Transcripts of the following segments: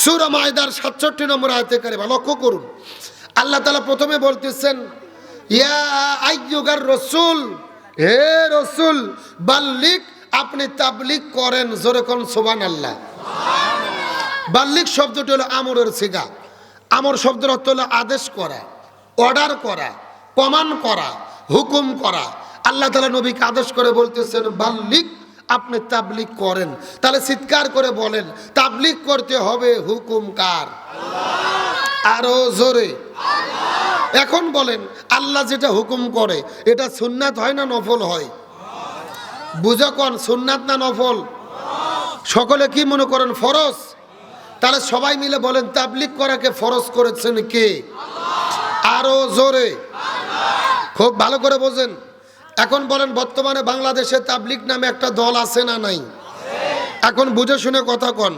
সূরা মায়দার 67 নম্বর আয়াতে কারিমা লক্ষ্য করুন। আল্লাহ তাআলা প্রথমে বলতেছেন, ইয়া আইয়ুহার রাসূল, হে রাসূল, বাল্লিগ, আপনি তাবলীগ করেন। জোরে কোন সুবহানাল্লাহ। বাল্লিগ শব্দটি হলো আমরের সিগা। আমর শব্দের অর্থ হলো আদেশ করা, অর্ডার করা, কমান্ড করা, হুকুম করা। আল্লাহ তাআলা নবীকে আদেশ করে বলতেছেন, বাল্লিগ, আপনি তাবলীগ করেন। তাহলে চিৎকার করে বলেন, তাবলীগ করতে হবে হুকুম কার? আরো জোরে। এখন বলেন, আল্লাহ যেটা হুকুম করে এটা সুন্নাত হয় না নফল হয়? বুঝো কোন সুন্নাত না নফল? সকলে কি মনে করেন ফরজ? তাহলে সবাই মিলে বলেন, তাবলীগ করাকে ফরজ করেছেন কে? আরো জোরে। খুব ভালো করে বোঝেন। এখন বলেন, বর্তমানে বাংলাদেশে তাবলীগ নামে একটা দল আছে না নাই? এখন বুঝে শুনে কথা কন,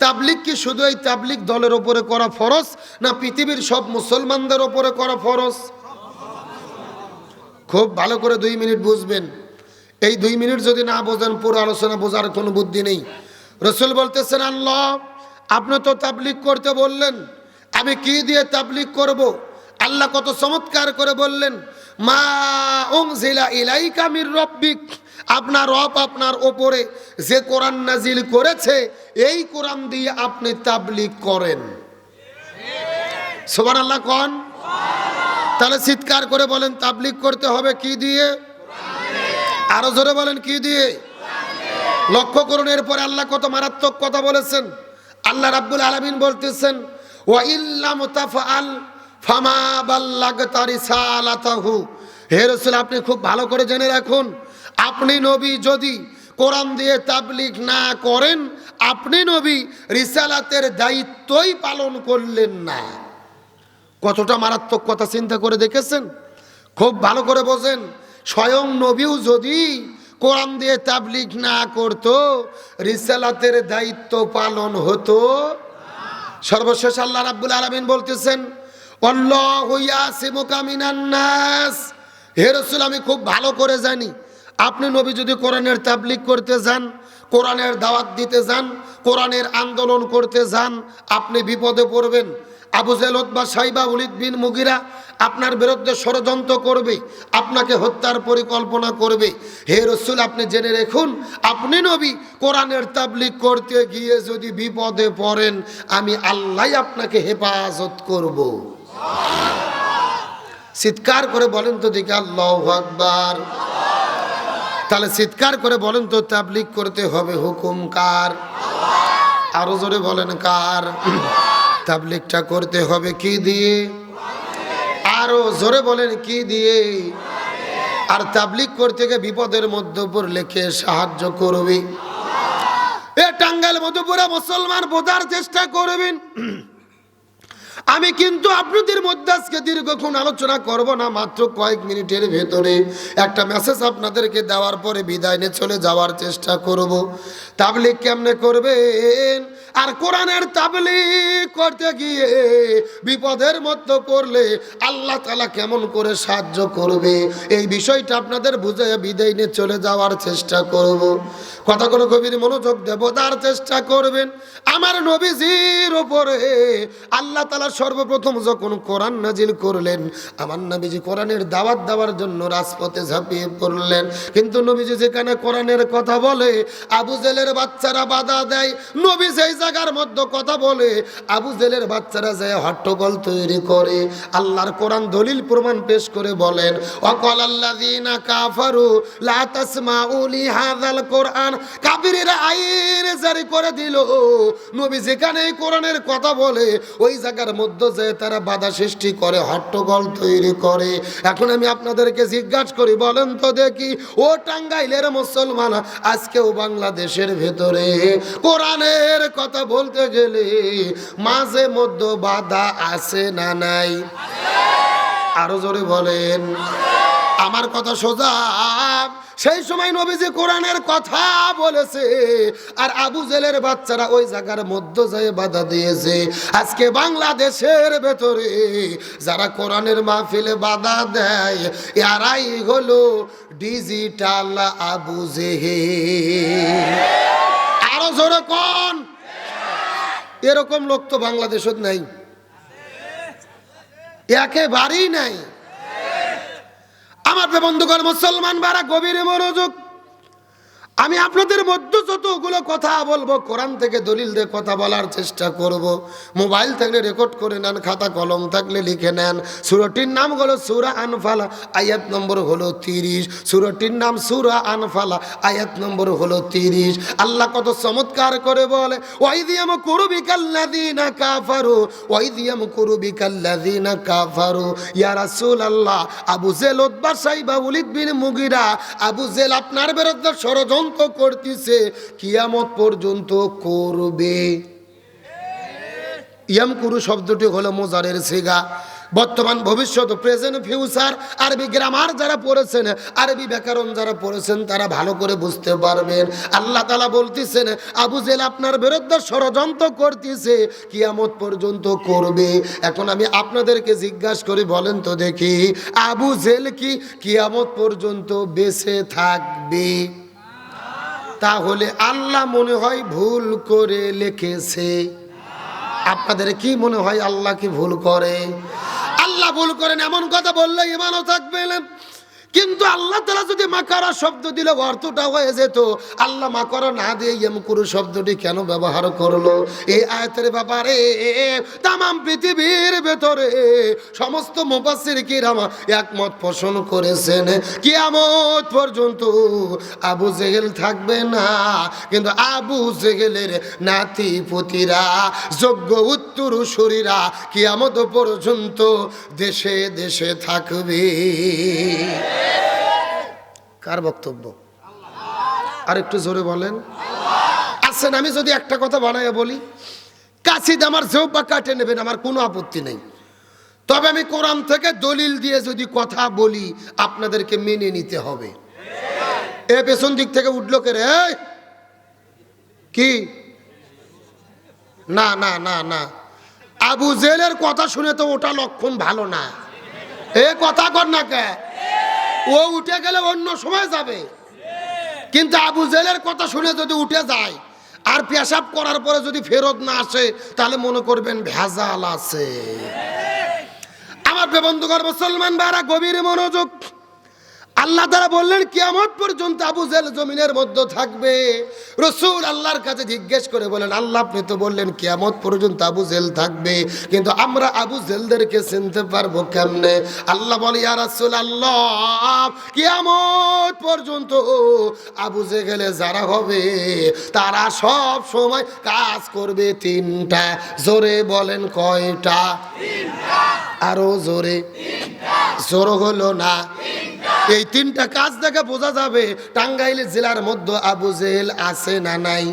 তাবলীগ কি শুধু এই তাবলীগ দলের উপরে করা ফরজ, না পৃথিবীর সব মুসলমানদের উপরে করা ফরজ? খুব ভালো করে 2 মিনিট বুঝবেন। এই 2 মিনিট যদি না বোঝেন পুরো আলোচনা বোঝার কোনো বুদ্ধি নেই। রাসূল বলতেছেন, আল্লাহ আপনি তো তাবলীগ করতে বললেন, আমি কি দিয়ে তাবলীগ করব? আল্লাহ কত চমৎকার করে বললেন, মা উনজিলা ইলাইকা মির রাব্বিক, আপনার রব আপনার ওপরে যে কোরআন নাজিল করেছে এই কোরআন দিয়ে আপনি তাবলীগ করেন। সুবহানাল্লাহ কোন? তাহলে চিৎকার করে বলেন, তাবলীগ করতে হবে কি দিয়ে? আরো জোরে বলেন, কি দিয়ে? লক্ষ্য করুন, এরপরে আল্লাহ কত মারাত্মক কথা বলেছেন। আল্লাহ রাব্বুল আলামিন বলতেছেন, ওয়া ইল্লাম তাফআল ফামা বাল্লাগতা রিসালাতাহু। হে রাসূল, আপনি খুব ভালো করে জেনে রাখুন, আপনি নবী যদি কোরআন দিয়ে তাবলীগ না করেন, আপনি নবী রিসালাতের দায়িত্বই পালন করলেন না। কতটা মারাত্মক কথা চিন্তা করে দেখেছেন? খুব ভালো করে বোঝেন, স্বয়ং নবীও যদি কোরআন দিয়ে তাবলীগ না করত, রিসালাতের দায়িত্ব পালন হতো। সর্বশেষ আল্লাহ রাব্বুল আলামিন বলতেছেন, আল্লাহু ইয়াসিমুকা মিনান নাস। হে রাসূল, আমি খুব ভালো করে জানি আপনি নবী যদি কোরআনের তাবলীগ করতে যান, কোরআনের দাওয়াত দিতে যান, কোরআনের আন্দোলন করতে যান, আপনি বিপদে পড়বেন। আবু জেহেল, উতবা, সাইবা, ওলীদ বিন মুগীরা আপনার বিরুদ্ধে ষড়যন্ত্র করবে, আপনাকে হত্যার পরিকল্পনা করবে। হে রাসূল, আপনি জেনে রাখুন, আপনি নবী কোরআনের তাবলীগ করতে গিয়ে যদি বিপদে পড়েন, আমি আল্লাহ আপনাকে হেফাজত করব। চিৎকার করে বলেন তো দেখি আল্লাহু আকবার। তাহলে চিৎকার করে বলেন তো, তাবলীগ করতে হবে হুকুম কার? আরো জোরে বলেন, কার? তাবলীগটা করতে হবে কি দিয়ে? আরো জোরে বলেন, কি দিয়ে? আর তাবলীগ করতে গিয়ে বিপদের মধ্যে পড়লে কে সাহায্য করবে? এ টাঙ্গাইল মধুপুরা মুসলমান বোঝার চেষ্টা করবেন। আমি কিন্তু আপনাদের মধ্যে আজকে দীর্ঘক্ষণ আলোচনা করব না, মাত্র কয়েক মিনিটের ভেতরে একটা মেসেজ আপনাদেরকে দেওয়ার পরে বিদায় নিয়ে চলে যাওয়ার চেষ্টা করব। তাবলীগ কেমনে করবেন, আর কোরআনের তাবলীগ করতে গিয়ে বিপদের মধ্যে পড়লে আল্লাহ তাআলা কেমন করে সাহায্য করবে, এই বিষয়টা আপনাদের বুঝিয়ে বিদায় নিয়ে চলে যাওয়ার চেষ্টা করব। কথাগুলো গভীর মনোযোগ দেব, তার চেষ্টা করবেন। আমার নবীজির উপরে আল্লাহ তাআলা সর্বপ্রথম যখন কোরআন নাজিল করলেন, আমার নবীজি কোরআনের দাওয়াত দেওয়ার জন্য রাজপথে ঝাঁপিয়ে পড়লেন। কিন্তু নবীজি যেখানে কোরআনের কথা বলে, আবু জেহেলের বাচ্চারা বাধা দেয়। নবী সেই জায়গার মধ্যে কথা বলে, আবু জেহেলের বাচ্চারা যায় হট্টগোল তৈরি করে। আল্লাহর কোরআন দলিল প্রমাণ পেশ করে বলেন, ওয়াকাল আল্লাযীনা কাফারু লা তাসমাউ লিহাযাল কোরআন। কাফিররা আইন জারি করে দিল, নবী যেখানে কোরআনের কথা বলে ওই জায়গার মধ্যে যে তারা বাধা সৃষ্টি করে, হট্টগোল তৈরি করে। এখন আমি আপনাদেরকে জিজ্ঞাসা করি, বলেন তো দেখি, ও টাঙ্গাইলের মুসলমান, আজকেও বাংলাদেশের ভেতরে কোরআনের কথা বলতে গেলে মাঝে মধ্যে বাধা আছে না নাই? আরো জোরে বলেন। আমার কথা সোজা, সেই সময় নবীজি কোরআনের কথা বলেছে, আর আবু জেহেলের বাচ্চারা ওই জায়গার মধ্যে যায় বাধা দিয়েছে। আজকে বাংলাদেশের ভেতরে যারা কোরআনের মাহফিলে বাধা দেয়, এরাই হলো ডিজিটাল আবু জেহেল। আরো জোরে কোন? এরকম লোক তো বাংলাদেশত নাই, একেবারেই নাই। আমার বন্ধুগণ মুসলমান বারা গভীর মনোযোগ, আমি আপনাদের মধ্যে যতগুলো কথা বলবো কোরআন থেকে দলিল দিয়ে কথা বলার চেষ্টা করব। মোবাইল থাকলে রেকর্ড করে নেন, খাতা কলম থাকলে লিখে নেন। সূরাটির নাম হলো সূরা আনফাল, আয়াত নম্বর হলো 30। সূরাটির নাম সূরা আনফাল, আয়াত নম্বর হলো 30। আল্লাহ কত চমৎকার করে বলে, ওয়াইদিয়াম কুরুবিকাল্লাযিনা কাফারু, ওয়াইদিয়াম কুরুবিকাল্লাযিনা কাফারু ইয়া রাসূলুল্লাহ। আবু জেল, উতবা, সাইবা, ওয়ালিদ বিন মুগিরা, আবু জেল আপনার বিরুদ্ধে ষড়যন্ত্র করতেছে, কিয়ামত পর্যন্ত করবে। ইয়ামকুরু শব্দটি হলো মুজারের সিগা, বর্তমান ভবিষ্যৎ, প্রেজেন্ট ফিউচার। আরবি গ্রামার যারা পড়েছেন, আরবি ব্যাকরণ যারা পড়েছেন তারা ভালো করে বুঝতে পারবেন। আল্লাহ তাআলা বলতেছেন আবু জেল আপনার বিরুদ্ধে ষড়যন্ত্র করতেছে, কিয়ামত পর্যন্ত করবে। এখন আমি আপনাদেরকে জিজ্ঞাসা করি, বলেন তো দেখি, আবু জেল কি কিয়ামত পর্যন্ত বেঁচে থাকবে? তাহলে আল্লাহ মনে হয় ভুল করে লিখেছে। আপনাদের কি মনে হয় আল্লাহ কি ভুল করে? আল্লাহ ভুল করেন এমন কথা বললে ইমানও থাকবে না। কিন্তু আল্লাহ তাআলা যদি মাকারা শব্দ দিলে অর্থটা হয়ে যেত। আল্লাহ মাকারা না দিয়ে ইয়ামকুরু শব্দটি কেন ব্যবহার করলো? এই আয়াতের ব্যাপারে তামাম পৃথিবীর ভেতরে সমস্ত মুফাসসির কিরাম একমত পোষণ করেছেন, কিয়ামত পর্যন্ত আবু জেহেল থাকবে না, কিন্তু আবু জেহেলের নাতি পুতিরা, যোগ্য উত্তরসূরিরা কিয়ামত পর্যন্ত দেশে দেশে থাকবে। কার বক্তব্য? আর একটু জোরে বলেন। আসেন আমি যদি একটা কথা বানাইয়া বলি, কাশিদ আমার জৌবা কাটে নেবেন, আমার কোনো আপত্তি নেই। তবে আমি কোরআন থেকে দলিল দিয়ে যদি কথা বলি আপনাদেরকে মেনে নিতে হবে। এ পেছন দিক থেকে উঠলো কে রে? কি? না না না না, আবু জেলের কথা শুনে তো ওটা লক্ষণ ভালো না। এ কথা কর না কে? ও উঠে গেলে অন্য সময় যাবে, কিন্তু আবু জেলের কথা শুনে যদি উঠে যায় আর পেশাব করার পরে যদি ফেরত না আসে, তাহলে মনে করবেন ভেজাল আছে। আমার বন্ধুগণ মুসলমান ভাইরা গভীর মনোযোগ, আল্লাহ তাআলা বললেন কিয়ামত পর্যন্ত আবু জেল জমিনের মধ্যে থাকবে। রাসূল আল্লাহর কাছে জিজ্ঞেস করে বলেন, আল্লাহ আপনি তো বললেন কিয়ামত পর্যন্ত আবু জেল থাকবে, কিন্তু আমরা আবু জেলদেরকে চিনতে পারবো কেমনে? আল্লাহ বলে, ইয়া রাসূলুল্লাহ, কিয়ামত পর্যন্ত আবু জেহেলে যারা হবে তারা সব সময় কাজ করবে তিনটা। জোরে বলেন কয়টা? আরো জোরে। জোর হলো না। এই তিনটা কাজ দেখে বোঝা যাবে টাঙ্গাইল জেলার মধ্যে আবু জেহেল আছে না নাই।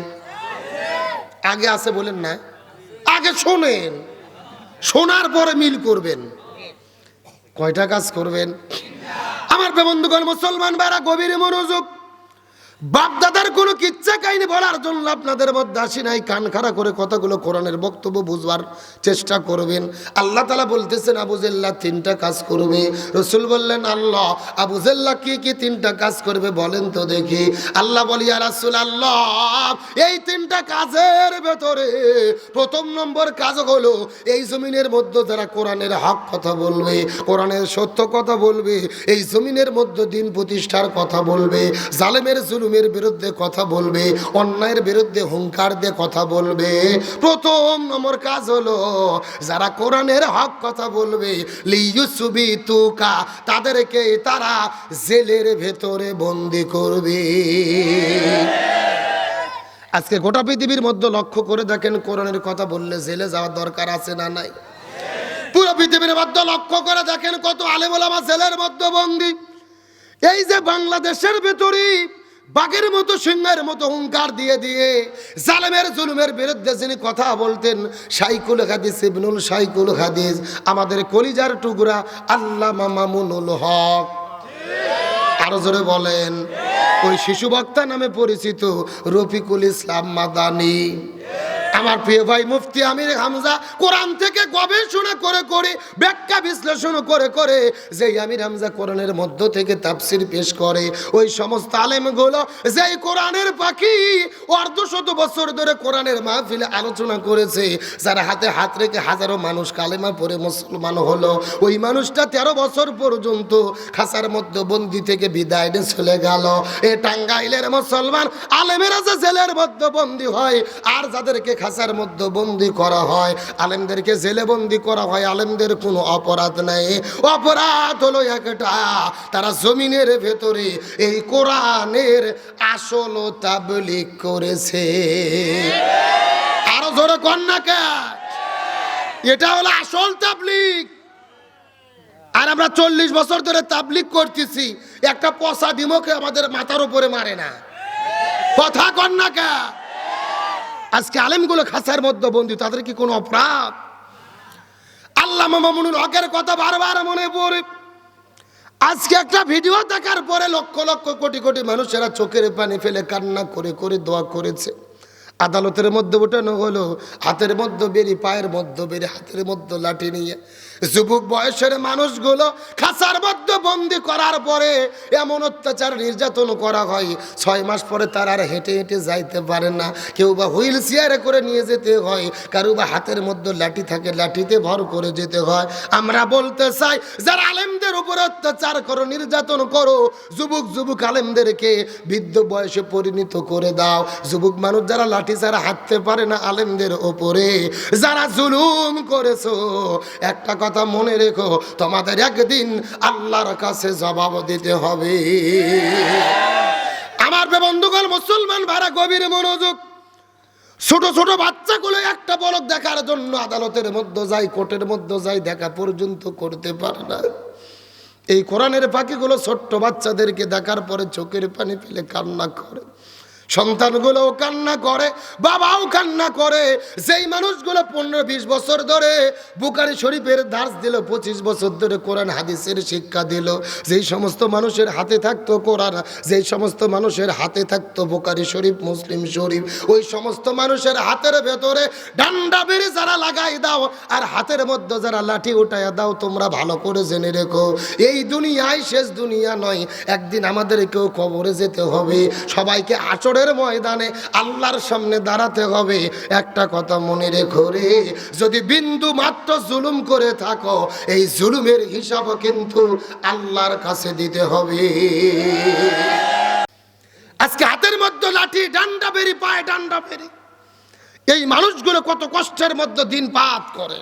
আগে আছে বলেন না, আগে শোনেন, শোনার পরে মিল করবেন। কয়টা কাজ করবেন? আমার বন্ধুগণ মুসলমান ভাইরা গভীর মনোযোগ, বাপ দাদার কোনো কিচ্ছা কাহিনী বলার জন্য আপনাদের মধ্যে আসি নাই। কান খাড়া করে কথাগুলো কোরআনের বক্তব্য বুঝবার চেষ্টা করবেন। আল্লাহ তাআলা বলতেছেন আবু জেল্লা তিনটা কাজ করবে। রাসূল বললেন, আল্লাহ আবু জেল্লা কি কি তিনটা কাজ করবে বলেন তো দেখি। আল্লাহ বলি, ইয়া রাসূলুল্লাহ, এই তিনটা কাজের ভেতরে প্রথম নম্বর কাজ হলো এই জমিনের মধ্যে যারা কোরআনের হক কথা বলবে, কোরআনের সত্য কথা বলবে, এই জমিনের মধ্যে দিন প্রতিষ্ঠার কথা বলবে, জালেমের জুলুমের বিরুদ্ধে কথা বলবে, অন্যায়ের বিরুদ্ধে হুঙ্কার দিয়ে কথা বলবে। প্রথম নম্বর কাজ হলো যারা কোরআনের হক কথা বলবে, লিইউসবিতুকা, তাদেরকে তারা জেলের ভেতরে বন্দী করবে। আজকে গোটা পৃথিবীর মধ্যে লক্ষ্য করে দেখেন, কোরআনের কথা বললে জেলে যাওয়ার দরকার আছে না নাই? পুরো পৃথিবীর মধ্যে লক্ষ্য করে দেখেন কত আলেম ওলামা জেলের মধ্যে বন্দী। এই যে বাংলাদেশের ভেতরে বাঘের মতো সিংহের মতো হুঙ্কার দিয়ে দিয়ে জালেমের জুলুমের বিরুদ্ধে যিনি কথা বলতেন, শাইখুল হাদিস ইবনুল শাইখুল হাদিস, আমাদের কলিজার টুকরা আল্লামা মামুনুল হক। আরো জোরে বলেন। ওই শিশু বক্তা নামে পরিচিত রফিকুল ইসলাম মাদানী। আমার প্রিয় ভাই মুফতি আমির হামজা কোরআন থেকে গবেষণা করে করে ব্যাখ্যা বিশ্লেষণ করে করে যেই আমির হামজা কোরআনের মধ্য থেকে তাফসির পেশ করে, ওই সমস্ত আলেমগুলো যেই কোরআনের পাখি অর্ধশত বছর ধরে কোরআনের মাহফিলে আলোচনা করেছে, যারা হাতে হাত রেখে হাজারো মানুষ কালেমা পড়ে মুসলমান হলো, ওই মানুষটা 13 বছর পর্যন্ত খাসার মধ্যে বন্দি থেকে বিদায় নিয়ে চলে গেল। এ টাঙ্গাইলের মুসলমান আলেমেরা যে জেলের মধ্যে বন্দি হয়, আর যাদেরকে খাসার মধ্যে বন্দি করা হয়, আলেমদেরকে জেলে বন্দি করা হয়, আলেমদের কোনো অপরাধ নাই। অপরাধ হলো একটা, তারা জমিনের ভেতরে এই কোরআনের আসল তাবলীগ করেছে। আরো জোরে কন্যা কে, এটা হলো আসল তাবলীগ। আর আমরা 40 বছর ধরে তাবলীগ করতেছি, একটা পচা ডিমকে আমাদের মাথার উপরে মারে না। কথা কন্যা কে, আজকে আলেমগুলো খাসার মধ্যে বন্দী, তাদের কি কোনো অপরাধ? আল্লামা মামুনুল হকের কথা বারবার মনে পড়ে। আজকে একটা ভিডিও দেখার পরে লক্ষ লক্ষ কোটি কোটি মানুষেরা চোখের পানি ফেলে কান্না করে করে দোয়া করেছে। আদালতের মধ্যে ওঠানো হলো, হাতের মধ্যে বেরি, পায়ের মধ্যে বেরি, হাতের মধ্যে লাঠি নিয়ে যুবক বয়সের মানুষগুলো খাসার মধ্যে বন্দি করার পরে এমন অত্যাচার নির্যাতন করা হয়, 6 মাস পরে তারা আর হেঁটে হেঁটে যাইতে পারে না। কেউ বা হুইল চেয়ারে করে নিয়ে যেতে হয়, কারো বা হাতের মধ্যে লাঠি থাকে, লাঠিতে ভর করে যেতে হয়। আমরা বলতে চাই, যারা আলেমদের উপরে অত্যাচার করো, নির্যাতন করো, যুবক যুবক আলেমদেরকে বৃদ্ধ বয়সে পরিণত করে দাও। যুবক মানুষ যারা লাঠি ছাড়া হাঁটতে পারে না, আলেমদের ওপরে যারা জুলুম করেছো, একটা কথা মনে রেখো, তোমাদের একদিন আল্লাহর কাছে জবাব দিতে হবে। আমার বন্ধুগণ মুসলমান ভাড়া গভীর মনোযোগ। ছোট ছোট বাচ্চাগুলো একটা পলক দেখার জন্য আদালতের মধ্যে যায়, কোর্টের মধ্যে যায়, দেখা পর্যন্ত করতে পারে না। এই কোরআনের পাখিগুলো ছোট্ট বাচ্চাদেরকে দেখার পরে চোখের পানি ফেলে কান্না করে, সন্তানগুলোও কান্না করে, বাবাও কান্না করে। যেই মানুষগুলো 15-20 বছর ধরে বুখারী শরীফের দার্স দিল, 25 বছর ধরে কোরআন হাদিসের শিক্ষা দিল, যেই সমস্ত মানুষের হাতে থাকতো কোরআন, যেই সমস্ত মানুষের হাতে থাকতো বুখারী শরীফ, মুসলিম শরীফ, ওই সমস্ত মানুষের হাতের ভেতরে ডান্ডা বেড়ে যারা লাগাই দাও আর হাতের মধ্যে যারা লাঠি উঠাইয়া দাও, তোমরা ভালো করে জেনে রেখো, এই দুনিয়ায় শেষ দুনিয়া নয়। একদিন আমাদেরকেও কবরে যেতে হবে, সবাইকে আচর ময়দানে আল্লাহর সামনে দাঁড়াতে হবে। একটা কথা মনে রেখো রে, যদি বিন্দু মাত্র জুলুম করে থাকো, এই জুলুমের হিসাব কিন্তু আল্লাহর কাছে দিতে হবে। আজকে হাতের মধ্যে লাঠি, ডান্ডা বেরি, পায়ে ডান্ডা বেরি, এই মানুষগুলো কত কষ্টের মধ্যে দিন পাত করে,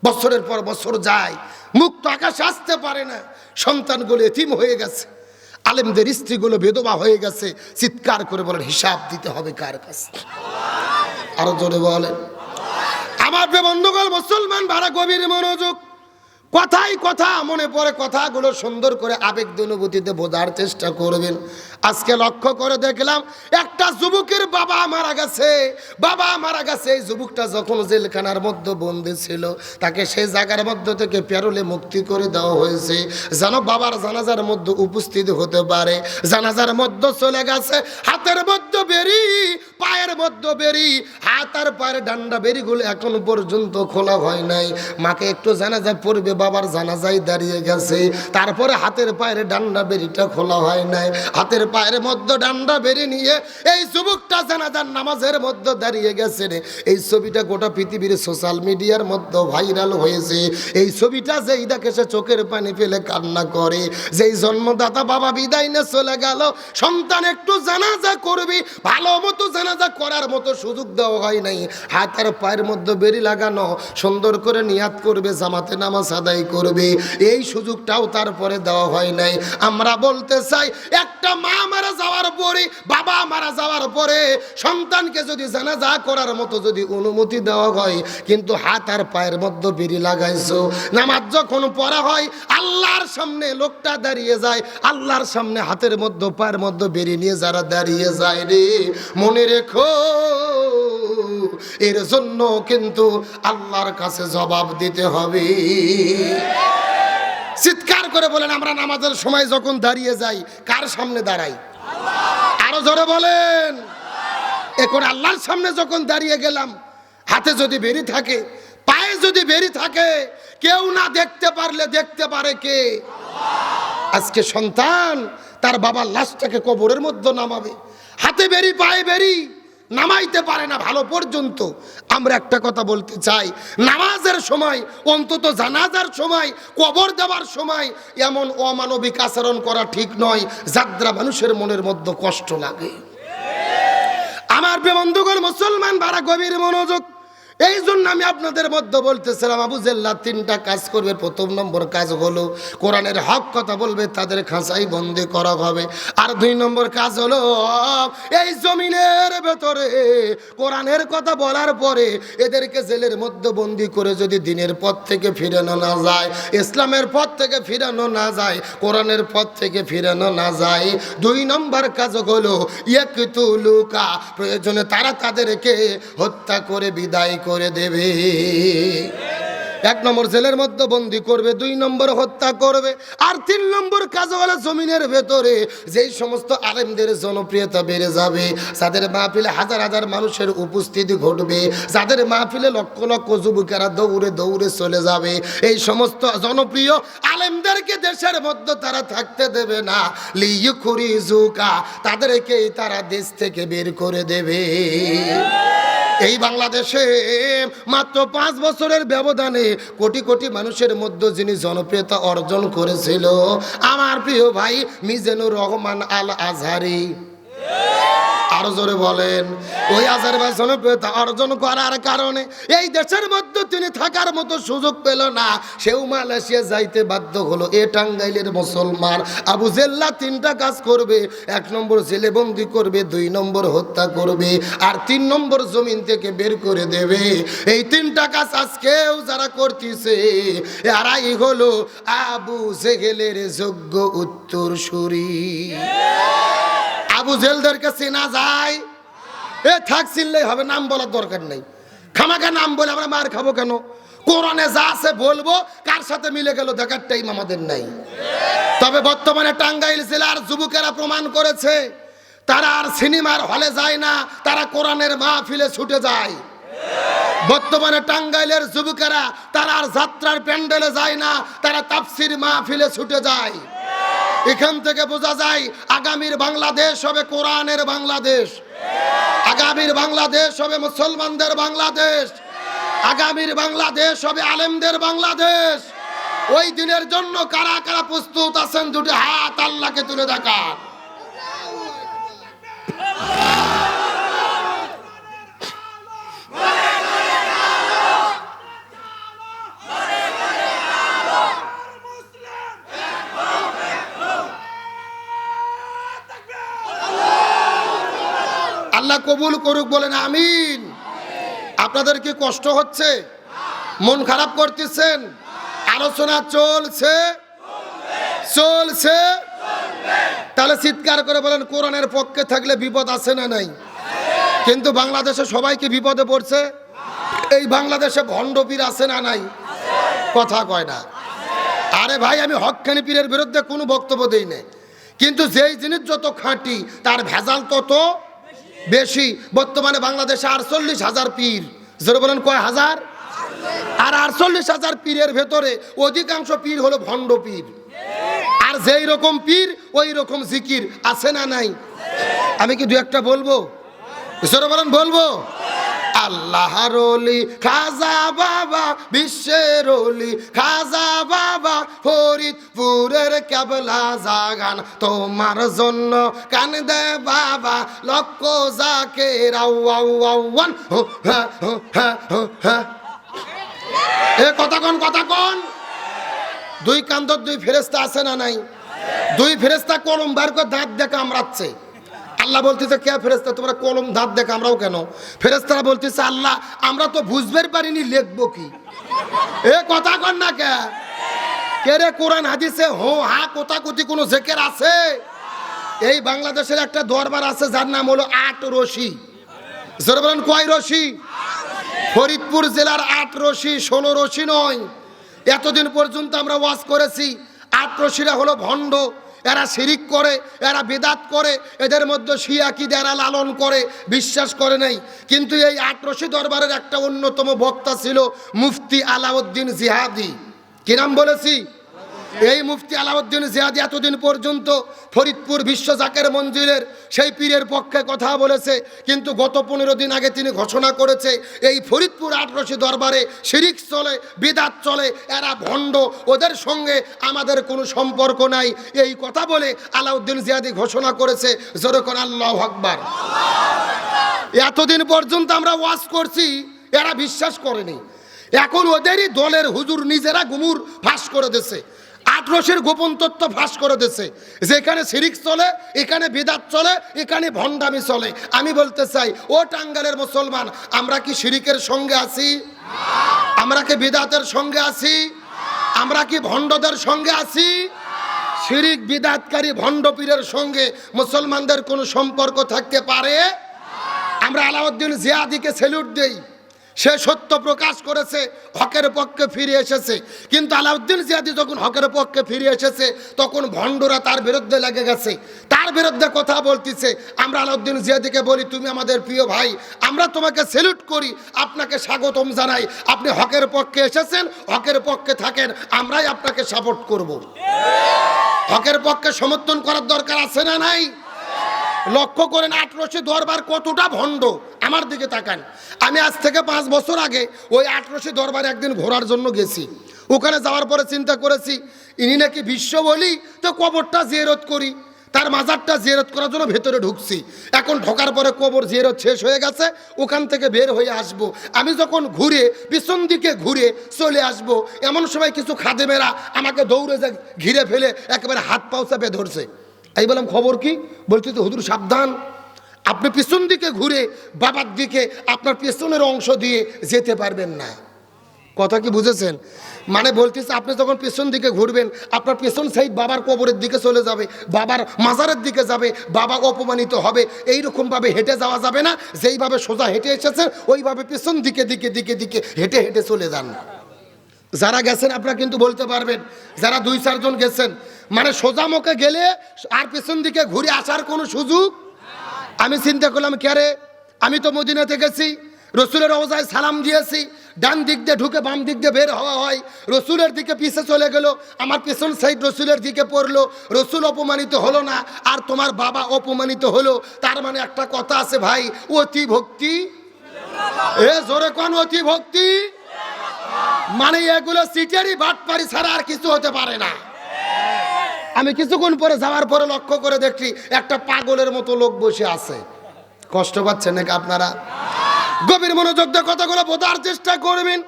বছরের পর বছর যায়, মুক্ত আকাশে আসতে পারে না, সন্তানগুলো এতিম হয়ে গেছে, আলেমদের স্ত্রীগুলো বিধবা হয়ে গেছে। চিৎকার করে বলেন, হিসাব দিতে হবে কার কাছে? আরো জোরে বলেন। আমার বন্ধুগণ মুসলমান ভাড়া গভীর মনোযোগ। কথাই কথা মনে পড়ে, কথাগুলো সুন্দর করে আবেগ অনুভূতিতে বোঝার চেষ্টা করবেন। আজকে লক্ষ্য করে দেখলাম একটা যুবকের বাবা মারা গেছে। বাবা মারা গেছে, এই যুবকটা যখন জেলখানার মধ্যে বন্দী ছিল, তাকে সেই জায়গার মধ্যে থেকে প্যারোলে মুক্তি করে দেওয়া হয়েছে যেন বাবার জানাজার মধ্যে উপস্থিত হতে পারে। জানাজার মধ্যে চলে গেছে, হাতের মধ্যে বেরি, পায়ের মধ্যে বেরি, হাত আর পায়ের ডান্ডা বেরিগুলো এখন পর্যন্ত খোলা হয় নাই। মাকে একটু জানাজা পড়বে, বাবার জানাজায় দাঁড়িয়ে গেছে, তারপরে হাতের পায়ের ডান্ডা বেরিটা খোলা হয় নাই। হাতের পায়ের মধ্যে ডান্ডা বেরি নিয়ে এই যুবকটা জানাজার নামাজের মধ্যে দাঁড়িয়ে গেছে। এই ছবিটা গোটা পৃথিবীর সোশ্যাল মিডিয়ার মধ্যে ভাইরাল হয়েছে। এই ছবিটা যেই দেখে সে চোখের পানি ফেলে কান্না করে। যেই জন্মদাতা বাবা বিদায় নিয়ে চলে গেল, সন্তান একটু জানাজা করবি, ভালো মতো জানাজা করার মতো সুযোগ দেওয়া হয় নাই। হাতের পায়ের মধ্যে বেরি লাগানো, সুন্দর করে নিয়াত করবে, জামাতে নামাজ আদায় করবে, এই সুযোগটাও তারপরে দেওয়া হয় নাই। আমরা বলতে চাই, একটা মা মারা যাওয়ার পরে, বাবা মারা যাওয়ার পরে সন্তানকে যদি জানাজা করার মতো যদি অনুমতি দেওয়া হয়, কিন্তু হাত আর পায়ের মধ্যে বেরি লাগাইছো, নামাজ যখন পড়া হয় আল্লাহর সামনে লোকটা দাঁড়িয়ে যায়, আল্লাহর সামনে হাতের মধ্যে পায়ের মধ্যে বেরি নিয়ে যারা দাঁড়িয়ে যায় রে, মনে রেখো এর জন্য কিন্তু আল্লাহর কাছে জবাব দিতে হবে। চিৎকার করে বলেন, আমরা নামাজের সময় যখন দাঁড়িয়ে যাই কার সামনে দাঁড়াই? আরো জোরে বলেন। এখন আল্লাহর সামনে যখন দাঁড়িয়ে গেলাম, হাতে যদি বেরি থাকে, পায়ে যদি বেরি থাকে, কেউ না দেখতে পারলে দেখতে পারে কে? আজকে সন্তান তার বাবার লাশটাকে কবরের মধ্যে নামাবে, হাতে বেরি পায়ে বেরি, নামাইতে পারে না ভালো পর্যন্ত। আমরা একটা কথা বলতে চাই, নামাজের সময়, অন্তত জানাজার সময়, কবর দেওয়ার সময় এমন অমানবিক আচরণ করা ঠিক নয়, যাদ্রা মানুষের মনের মধ্যে কষ্ট লাগে। আমার বন্ধুগণ, মুসলমান ভাড়া গভীর মনোযোগ। এই জন্য আমি আপনাদের মধ্যে বলতেছিলাম, আবু জেল্লা 3টা কাজ করবে। প্রথম নম্বর কাজ হলো কোরআনের হক কথা বলবে, তাদের খাঁচাই বন্দি করা হবে। আর 2 নম্বর কাজ হলো এই জমিনের ভেতরে কোরআনের কথা বলার পরে এদেরকে জেলের মধ্যে বন্দি করে যদি দিনের পথ থেকে ফিরানো না যায়, ইসলামের পথ থেকে ফিরানো না যায়, কোরআনের পথ থেকে ফিরানো না যায়, 2 নম্বর কাজ হলো ইয়াকতুলুকা, প্রয়োজনে তারা তাদেরকে হত্যা করে বিদায় করে দেবে। 1 নম্বর জেলের মধ্যে বন্দি করবে, 2 নম্বর হত্যা করবে। আর 3 নম্বর কাজ হলো জমিনের ভেতরে যেই সমস্ত আলেমদের জনপ্রিয়তা বেড়ে যাবে, যাদের মাহফিলে হাজার হাজার মানুষের উপস্থিতি ঘটবে, যাদের মাহফিলে লক্ষ লক্ষ যুবকেরা দৌড়ে দৌড়ে চলে যাবে, এই সমস্ত জনপ্রিয় আলেমদেরকে দেশের মধ্যে তারা থাকতে দেবে না। লিইখরিজুকা, তাদেরকেই তারা দেশ থেকে বের করে দেবে। এই বাংলাদেশে মাত্র 5 বছরের ব্যবধানে কোটি কোটি মানুষের মধ্যে যিনি জনপ্রিয়তা অর্জন করেছিল, আমার প্রিয় ভাই মিজানুর রহমান আল আজহারি। আরো জোরে বলেন। ওই আজারবাইজান জনপ্রিয়তা অর্জন করার কারণে এই দেশের মধ্যে তিনি থাকার মতো সুযোগ পেল না, সেও মালয়েশিয়া যাইতে বাধ্য হলো। এ টাঙ্গাইলের মুসলমান আবু জেল্লা 3টা কাজ করবে। 1 নম্বর জেলে বন্দি করবে, 2 নম্বর হত্যা করবে, আর 3 নম্বর জমিন থেকে বের করে দেবে। এই 3টা কাজ আজকেও যারা করতেছে, এরাই হলো আবু জেহেলের যোগ্য উত্তরসূরি। আবু জেলদেরকে চেনা যায়? থাক, চিনলেই হবে, নাম বলার দরকার নেই। খামাখা নাম বলে আমরা মার খাবো কেন? কোরআনে যা আছে বলবো, কার সাথে মিলে গেল দেখার টাইম আমাদের নাই। তবে বর্তমানে টাঙ্গাইল জেলার যুবকেরা প্রমাণ করেছে, তারা আর সিনেমার হলে যায় না, তারা কোরআনের মাহফিলে ছুটে যায়। বর্তমানে টাঙ্গাইলের যুবকেরা তারা আর যাত্রার প্যান্ডেলে যায় না, তারা তাফসীর মাহফিলে ছুটে যায়। এখান থেকে বোঝা যায় আগামীর বাংলাদেশ হবে কোরআনের বাংলাদেশ, আগামীর বাংলাদেশ হবে মুসলমানদের বাংলাদেশ, আগামীর বাংলাদেশ হবে আলেমদের বাংলাদেশ। ওই দিনের জন্য কারা কারা প্রস্তুত আছেন? 2টি হাত আল্লাহকে তুলে দেখান। আল্লাহ কবুল করুক, বলেন আমিন। আপনাদের কি কষ্ট হচ্ছে? মন খারাপ করতেছেন? আলোচনা চলছে চলছে, তাহলে চিৎকার করে বলেন কোরআনের পক্ষে থাকলে বিপদ আছে না নাই? কিন্তু বাংলাদেশে সবাইকে বিপদে পড়ছে। এই বাংলাদেশে ভণ্ড পীর আছে না নাই? কথা কয় না। আরে ভাই, আমি হক্কানি পীরের বিরুদ্ধে কোনো বক্তব্য দেই না, কিন্তু যেই জিনিস যত খাঁটি তার ভেজাল তত বেশি। বর্তমানে বাংলাদেশে 48,000 পীর। জোরে বলেন কয় হাজার? আর 48,000 পীরের ভেতরে অধিকাংশ পীর হলো ভণ্ড পীর। আর যেই রকম পীর ওই রকম জিকির আছে না নাই? আমি কি 2-1টা বলবো? জোরে বলেন বলবো। আল্লাহর ওলি খাজা বাবা, বিশ্বের ওলি খাজা বাবা, ফরিদপুরের কেবলা জাগান তোমার জন্য কান্দে বাবা, লক্ষ জাকের আউয়ান। এ কথা কোন 2 কান্দর 2 ফেরেশতা আছে না নাই? 2 ফেরেশতা কলম বার করে দাঁত দেখা আমরাচ্ছে। আল্লাহ বলতেছে, কে ফেরেশতা তোমরা কলম দাঁত দেখে আমরাও কেন? ফেরেশতারা বলতেছে, আল্লাহ আমরা তো বুঝতে পারিনি লিখবো কি। এ কথা কন না কে রে? কোরআন হাদিসে হো হা কোথাকুতি কোনো জিকির আছে? এই বাংলাদেশের একটা দরবার আছে যার নাম হলো 8 রশি। জোরে বলেন কয় রশি? ফরিদপুর জেলার 8 রশি, 16 রশি নয়। এতদিন পর্যন্ত আমরা ওয়াজ করেছি 8 রশিরা হলো ভণ্ড, এরা শিরিক করে, এরা বিদআত করে, এদের মধ্যে শিয়া আকীদা এরা লালন করে, বিশ্বাস করে নাই। কিন্তু এই আটরশি দরবারের একটা অন্যতম বক্তা ছিল মুফতি আলাউদ্দিন জিহাদি। কি নাম বলেছি? এই মুফতি আলাউদ্দিন জিহাদি এতদিন পর্যন্ত ফরিদপুর বিশ্ব জাকের মঞ্জিলের সেই পীরের পক্ষে কথা বলেছে, কিন্তু গত 15 দিন আগে তিনি ঘোষণা করেছে এই ফরিদপুর আটরশি দরবারে শিরিক চলে, বিদআত চলে, এরা ভণ্ড, ওদের সঙ্গে আমাদের কোনো সম্পর্ক নাই। এই কথা বলে আলাউদ্দিন জিহাদি ঘোষণা করেছে, জোরে করে আল্লাহু আকবার। এতদিন পর্যন্ত আমরা ওয়াজ করছি, এরা বিশ্বাস করেনি। এখন ওদেরই দলের হুজুর নিজেরা গুমুর ফাঁস করে দিয়েছে, আটরশির গোপন তথ্য ফাঁস করে দিয়েছে, যেখানে শিরিক চলে, এখানে বিদআত চলে, এখানে ভণ্ডামি চলে। আমি বলতে চাই, ও টাঙ্গাইলের মুসলমান, আমরা কি শিরিকের সঙ্গে আছি? আমরা কি বিদআতের সঙ্গে আছি? আমরা কি ভণ্ডদের সঙ্গে আছি? শিরিক বিদআতকারী ভণ্ড পীরের সঙ্গে মুসলমানদের কোনো সম্পর্ক থাকতে পারে? আমরা আলাউদ্দিন জিহাদিকে স্যালুট দেই, সে সত্য প্রকাশ করেছে, হকের পক্ষে ফিরে এসেছে। কিন্তু আলাউদ্দিন জিহাদি যখন হকের পক্ষে ফিরে এসেছে, তখন ভণ্ডরা তার বিরুদ্ধে লেগে গেছে, তার বিরুদ্ধে কথা বলতেছে। আমরা আলাউদ্দিন জিহাদিকে বলি, তুমি আমাদের প্রিয় ভাই, আমরা তোমাকে স্যালুট করি, আপনাকে স্বাগতম জানাই, আপনি হকের পক্ষে এসেছেন, হকের পক্ষে থাকেন, আমরাই আপনাকে সাপোর্ট করব। হকের পক্ষে সমর্থন করার দরকার আছে না নাই? লক্ষ্য করেন আটরশি দরবার কতটা ভণ্ড, আমার দিকে তাকান। আমি আজ থেকে 5 বছর আগে ওই আটরশি দরবারে একদিন ঘোরার জন্য গেছি। ওখানে যাওয়ার পরে চিন্তা করেছি, ইনি নাকি বিশ্ব বলি, তো কবরটা জিয়ারত করি, তার মাজারটা জিয়ারত করার জন্য ভেতরে ঢুকছি। এখন ঢোকার পরে কবর জিয়ারত শেষ হয়ে গেছে, ওখান থেকে বের হয়ে আসব। আমি যখন ঘুরে পিছন দিকে ঘুরে চলে আসব, এমন সময় কিছু খাদেমেরা আমাকে দৌড়ে ঘিরে ফেলে একেবারে হাত পাও চাপে ধরছে। আমি বললাম, খবর কি? বলছি তো হুজুর সাবধান, আপনি পিছন দিকে ঘুরে বাবার দিকে আপনার পেছনের অংশ দিয়ে যেতে পারবেন না। কথা কি বুঝেছেন? মানে বলতেছে, আপনি যখন পেছন দিকে ঘুরবেন, আপনার পেছন সাইড বাবার কবরের দিকে চলে যাবে, বাবার মাজারের দিকে যাবে, বাবা অপমানিত হবে। এইরকমভাবে হেঁটে যাওয়া যাবে না, যেইভাবে সোজা হেঁটে এসেছেন ওইভাবে পেছন দিকে দিকে দিকে দিকে হেঁটে হেঁটে চলে যান। যারা গেছেন আপনারা কিন্তু বলতে পারবেন, যারা 2-4 জন গেছেন, মানে সোজা মুখে গেলে আর পেছন দিকে ঘুরে আসার কোনো সুযোগ। আমি চিন্তা করলাম, কে রে, আমি তো মদিনাতে গেছি, রসুলের রওজায় সালাম দিয়েছি, ডান দিক দিয়ে ঢুকে বাম দিক দিয়ে বের হওয়া হয়, রসুলের দিকে পিছে চলে গেল, আমার পেছন সাইড রসুলের দিকে পড়লো, রসুল অপমানিত হলো না, আর তোমার বাবা অপমানিত হলো। তার মানে একটা কথা আছে ভাই, অতি ভক্তি, জোরে কোন অতি ভক্তি, মানে এগুলো সিটারি বাটপারি ছাড়া আর কিছু হতে পারে না। আমি কিছুক্ষণ পরে যাওয়ার পরে লক্ষ্য করে দেখছি একটা পাগলের মতো লোক বসে আছে। কষ্ট পাচ্ছেন নাকি আপনারা? গভীর মনোযোগ দিয়ে কথাগুলো বোঝার চেষ্টা করবেন।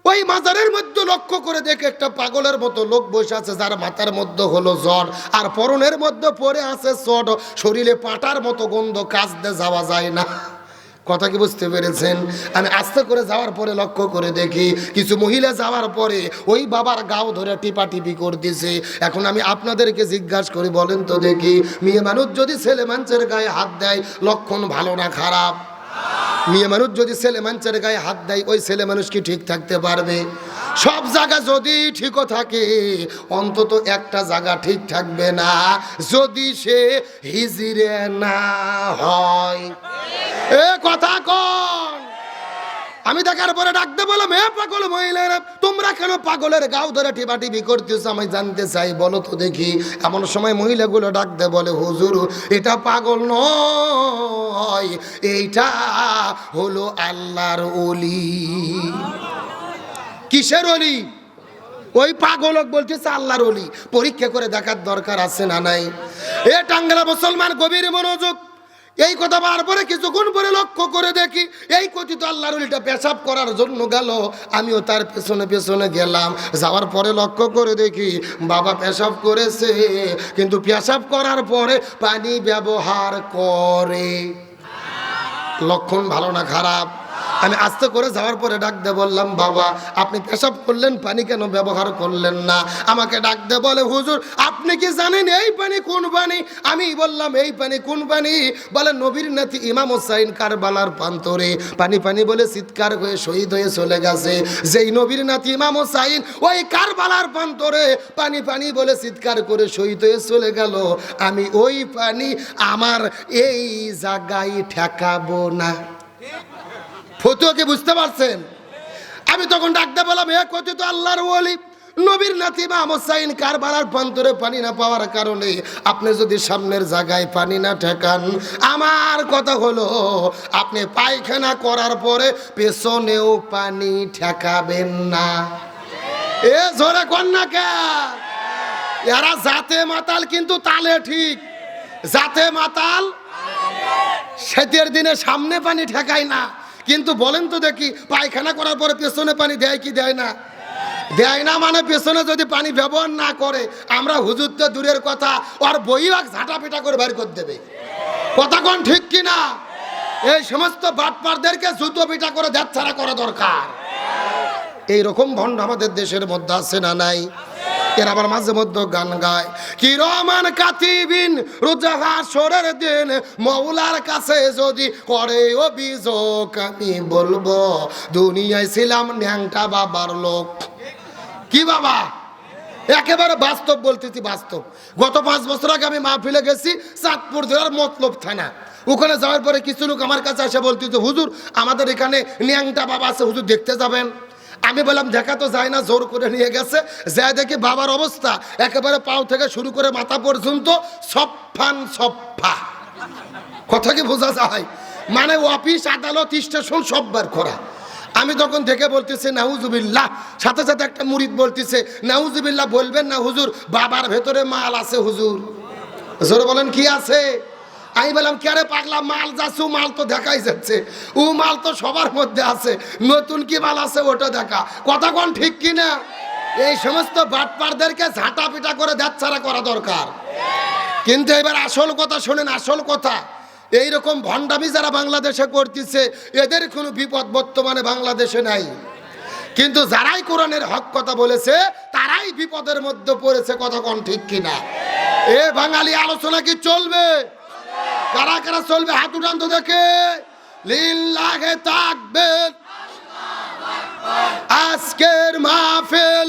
ওই মাজারের মধ্যে লক্ষ্য করে দেখে একটা পাগলের মতো লোক বসে আছে, যার মাথার মধ্যে হলো জ্বর, আর পরনের মধ্যে পরে আছে চট, শরীরে পাটার মতো গন্ধ, কাজ দিয়ে যাওয়া যায় না। কথা কি বুঝতে পেরেছেন? আমি আস্তে করে যাওয়ার পরে লক্ষ্য করে দেখি কিছু মহিলা যাওয়ার পরে ওই বাবার গাও ধরে টিপাটিপি করতেছে। এখন আমি আপনাদেরকে জিজ্ঞাসা করি, বলেন তো দেখি, মেয়ে মানুষ যদি ছেলে মানুষের গায়ে হাত দেয়, লক্ষণ ভালো না খারাপ? মেয়ে মানুষ যদি ছেলে মানুষের গায়ে হাত দেয়, ওই ছেলে মানুষ কি ঠিক থাকতে পারবে? সব জায়গা যদি ঠিকও থাকে, অন্তত একটা জায়গা ঠিক থাকবে না, যদি সে হিজড়ে না হয়। এ কথা কোন? আমি দেখার পরে ডাকতে বললাম, হে পাগল মহিলারা, তোমরা কেন পাগলের গাও ধরে টিপাটিপি করতেছো? আমি জানতে চাই, বলো তো দেখি। এমন সময় মহিলাগুলো ডাকতে বলে, হুজুর, এটা পাগল নয়, এইটা হলো আল্লাহর ওলি। কিসের ওলি? ওই পাগলক বলতেছে আল্লাহর ওলি। পরীক্ষা করে দেখার দরকার আছে না নাই? এ টাঙ্গাইল মুসলমান, গভীর মনোযোগ। এই কথা বার পরে কিছুক্ষণ পরে লক্ষ্য করে দেখি এই কথিত আল্লাহর ওলিটা পেশাব করার জন্য গেল, আমিও তার পেছনে পেছনে গেলাম। যাওয়ার পরে লক্ষ্য করে দেখি বাবা পেশাব করেছে, কিন্তু পেশাব করার পরে পানি ব্যবহার করে। লক্ষণ ভালো না খারাপ? আমি আস্তে করে যাওয়ার পরে ডাক দিয়ে বললাম, বাবা আপনি পেশাব করলেন, পানি কেন ব্যবহার করলেন না? আমাকে ডাক দিয়ে বলে, হুজুর আপনি কি জানেন এই পানি কোন পানি? আমি বললাম, এই পানি কোন পানি? বলে, নবীর নাতি ইমাম হোসাইন কারবালার প্রান্তরে পানি পানি বলে চিৎকার হয়ে শহীদ হয়ে চলে গেছে। যেই নবীর নাতি ইমাম হোসাইন ওই কারবালার প্রান্তরে পানি পানি বলে চিৎকার করে শহীদ হয়ে চলে গেল, আমি ওই পানি আমার এই জায়গায় ঠেকাবো না। ফতুয়াকে বুঝতে পারছেন? আমি তখন ডাকতে বললাম, এ কথিত আল্লাহর ওলি নবীর নাতি ইমাম হোসাইন কারবালার প্রান্তরে পানি না পাওয়ার কারণে আপনি যদি সামনের জায়গায় পানি না ঠেকান, আমার কথা হলো আপনি পায়খানা করার পরে পেছনেও পানি ঠেকাবেন না। এ জোরে কন্যা কে? এরা জাতে মাতাল কিন্তু তালে ঠিক। জাতে মাতাল শীতের দিনে সামনে পানি ঠেকায় না, কিন্তু বলেন তো দেখি পায়খানা করার পরে পেছনে পানি দেয় কি দেয় না? দেয় না। মানে পেছনে যদি পানি ব্যবহার না করে, আমরা হুজুর তো দূরের কথা, ওর বইবাক ঝাঁটা পিটা করে বের করে দেবে। কথা কোন ঠিক কিনা? এই সমস্ত বাটপারদেরকে জুতো পিটা করে দেড় ছাড়া করা দরকার। এইরকম ভণ্ড আমাদের দেশের মধ্যে আছে না নাই? এর আবার মাঝে মধ্যে গান গায়, কি রহমান কাতিবিন রোজাহাসরের দিন মৌলার কাছে যদি করে অভিযোগ, আমি বলবো দুনিয়ায় ছিলাম ন্যাংটা বাবার লোক। কি বাবা? একেবারে বাস্তব বলতেছি, বাস্তব। গত 5 বছর আগে আমি মাহফিলে গেছি চাঁদপুর জেলার মতলব থানা। ওখানে যাওয়ার পরে কিছু লোক আমার কাছে এসে বলতেছে, হুজুর আমাদের এখানে ন্যাংটা বাবা আছে, হুজুর দেখতে যাবেন? আমি বললাম, দেখা তো যায় না, জোর করে নিয়ে গেছে। যা দেখি বাবার অবস্থা একেবারে পাও থেকে শুরু করে মাথা পর্যন্ত সফান সফা। কথা কি বোঝা যায়? মানে অফিস আদালত স্টেশন সব বার করা। আমি তখন দেখে বলতেছে নাউজুবিল্লাহ, সাথে সাথে একটা মুরিদ বলতেছে, নাউজুবিল্লাহ বলবেন না হুজুর, বাবার ভেতরে মাল আছে হুজুর। জোরে বলেন কি আছে? আমি বললাম, কে রে পাগলা, মাল যাচ্ছু, মাল তো দেখাই যাচ্ছে, ও মাল তো সবার মধ্যে আছে, নতুন কি মাল আছে ওটা দেখা। কথা কোন ঠিক কিনা? এই সমস্ত বাটপারদেরকে ঝাঁটা পিটা করে দেড়ছাড়া করা দরকার। কিন্তু এবার আসল কথা শোনেন, আসল কথা, এইরকম ভণ্ডামি যারা বাংলাদেশে করতেছে এদের কোনো বিপদ বর্তমানে বাংলাদেশে নাই, কিন্তু যারাই কোরআনের হক কথা বলেছে তারাই বিপদের মধ্যে পড়েছে। কথা কোন ঠিক কিনা? এ বাঙালি আলোচনা কি চলবে? কারা কারা চলবে হাত উঠান তো দেখে। লিল্লাহে তাকবীর, আজকের মাহফিল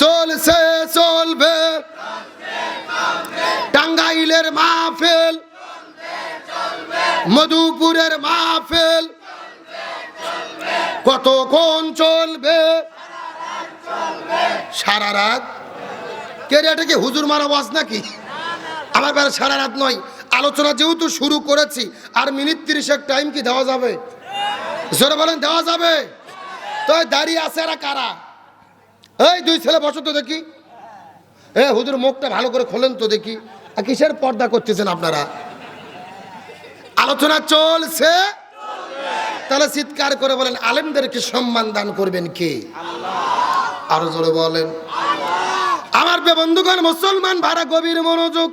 চলছে চলবে, টাঙ্গাইলের মাহফিল, মধুপুরের মাহফিল কতক্ষণ চলবে? সারা রাত। কে রে, এটা কি হুজুর মারা ওয়াজ নাকি? আমার বেলা সারা রাত নয়, আলোচনা যেহেতু শুরু করেছি আর মিনিট 30 টাইম কি দেওয়া যাবে? জোরে বলেন, দেওয়া যাবে? তো দাঁড়িয়ে আছে এরা কারা? এই দুই ছেলে বসো তো দেখি। এ হুজুর মুখটা ভালো করে খোলেন তো দেখি, আর কিসের পর্দা করতেছেন আপনারা? আলোচনা চলছে, তাহলে চিৎকার করে বলেন, আলেমদেরকে সম্মান দান করবেন কে? আরো জোরে বলেন। আমার বন্ধুগণ মুসলমান ভাড়া গভীর মনোযোগ।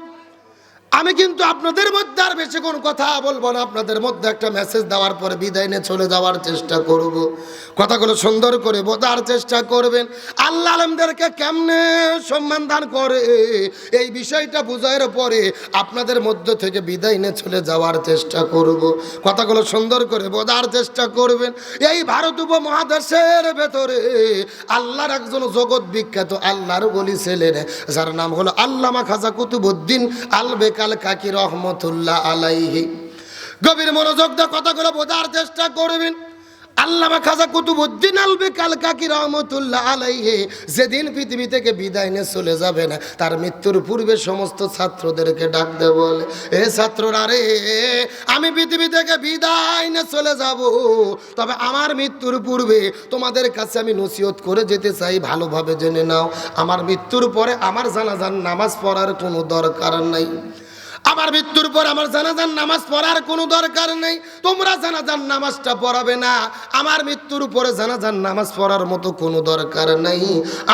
আমি কিন্তু আপনাদের মধ্যে আর বেশি কোন কথা বলবো না, আপনাদের মধ্যে একটা মেসেজ দেওয়ার পরে বিদায় নিয়ে চলে যাওয়ার চেষ্টা করব। কথাগুলো সুন্দর করে বোঝার চেষ্টা করবেন। আল্লাহ আলেমদেরকে কেমনে সম্মান দান করে এই বিষয়টা বুঝার পরে আপনাদের মধ্য থেকে বিদায় নিয়ে চলে যাওয়ার চেষ্টা করব। কথাগুলো সুন্দর করে বোঝার চেষ্টা করবেন। এই ভারত উপমহাদেশের ভেতরে আল্লাহর একজন জগৎ বিখ্যাত আল্লাহর ওলি ছিলেন, যার নাম হলো আল্লামা খাজা কুতুবউদ্দিন আল বেকাল কাকি রহমতুল্লাহ আলাইহি। গভীর মনোযোগ দিয়ে কথাগুলো বোঝার চেষ্টা করবেন। আল্লামা খাজা কুতুবউদ্দিন আল বেকাল কাকি রহমতুল্লাহ আলাইহি যেদিন পৃথিবী থেকে বিদায় নিয়ে চলে যাবেন, তার মৃত্যুর পূর্বে সমস্ত ছাত্রদেরকে ডাক দিয়ে বলে, এ ছাত্ররা রে, আমি পৃথিবী থেকে বিদায় নিয়ে চলে যাব, তবে আমার মৃত্যুর পূর্বে তোমাদের কাছে আমি নসিহত করে যেতে চাই, ভালোভাবে জেনে নাও, আমার মৃত্যুর পরে আমার জানাজার নামাজ পড়ার কোনো দরকার নাই। আমার মৃত্যুর পর আমার জানাজার নামাজ পড়ার কোনো দরকার নেই। তোমরা জানাজার নামাজটা পড়াবে না, আমার মৃত্যুর পরে জানাজার নামাজ পড়ার মতো কোনো দরকার নেই।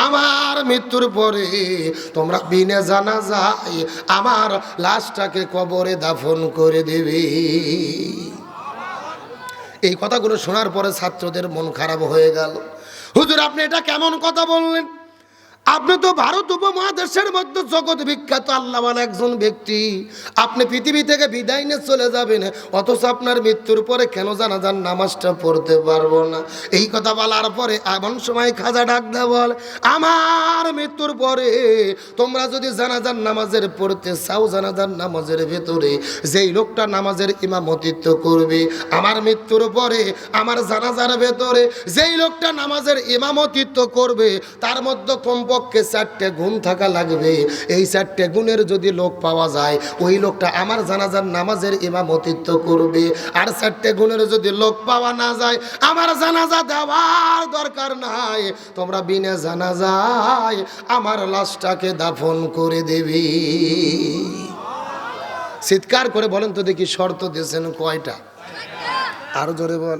আমার মৃত্যুর পরে তোমরা বিনা জানাজায় আমার লাশটাকে কবরে দাফন করে দেবে। এই কথাগুলো শোনার পরে ছাত্রদের মন খারাপ হয়ে গেল। হুজুর আপনি এটা কেমন কথা বললেন? আপনি তো ভারত উপমহাদেশের মধ্যে জগৎ বিখ্যাত আল্লাহওয়ালা একজন ব্যক্তি, আপনি পৃথিবী থেকে বিদায় নিয়ে চলে যাবেন, অথচ আপনার মৃত্যুর পরে কেন জানাজার নামাজটা পড়তে পারবো না? এই কথা বলার পরে এমন সময় খাজা ডাক দেয় বল, আমার মৃত্যুর পরে তোমরা যদি জানাজার নামাজের পড়তে চাও, জানাজার নামাজের ভেতরে যেই লোকটা নামাজের ইমামতিত্ব করবে, আমার মৃত্যুর পরে আমার জানাজার ভেতরে যেই লোকটা নামাজের ইমামতিত্ব করবে, তার মধ্যে কমপক্ষে 4টে গুণ থাকা লাগবে। এই 4টে গুণের যদি লোক পাওয়া যায়, ওই লোকটা আমার জানাজার নামাজের ইমামতিত্ব করবে। আর 4টে গুণের যদি লোক পাওয়া না যায়, আমার জানাজা দেওয়ার দরকার নাই, তোমরা বিনা জানাজায় আমার লাশটাকে দাফন করে দেবে। চিৎকার করে বলেন তো দেখি, শর্ত দিয়েছেন কয়টা? আরো জোরে বল।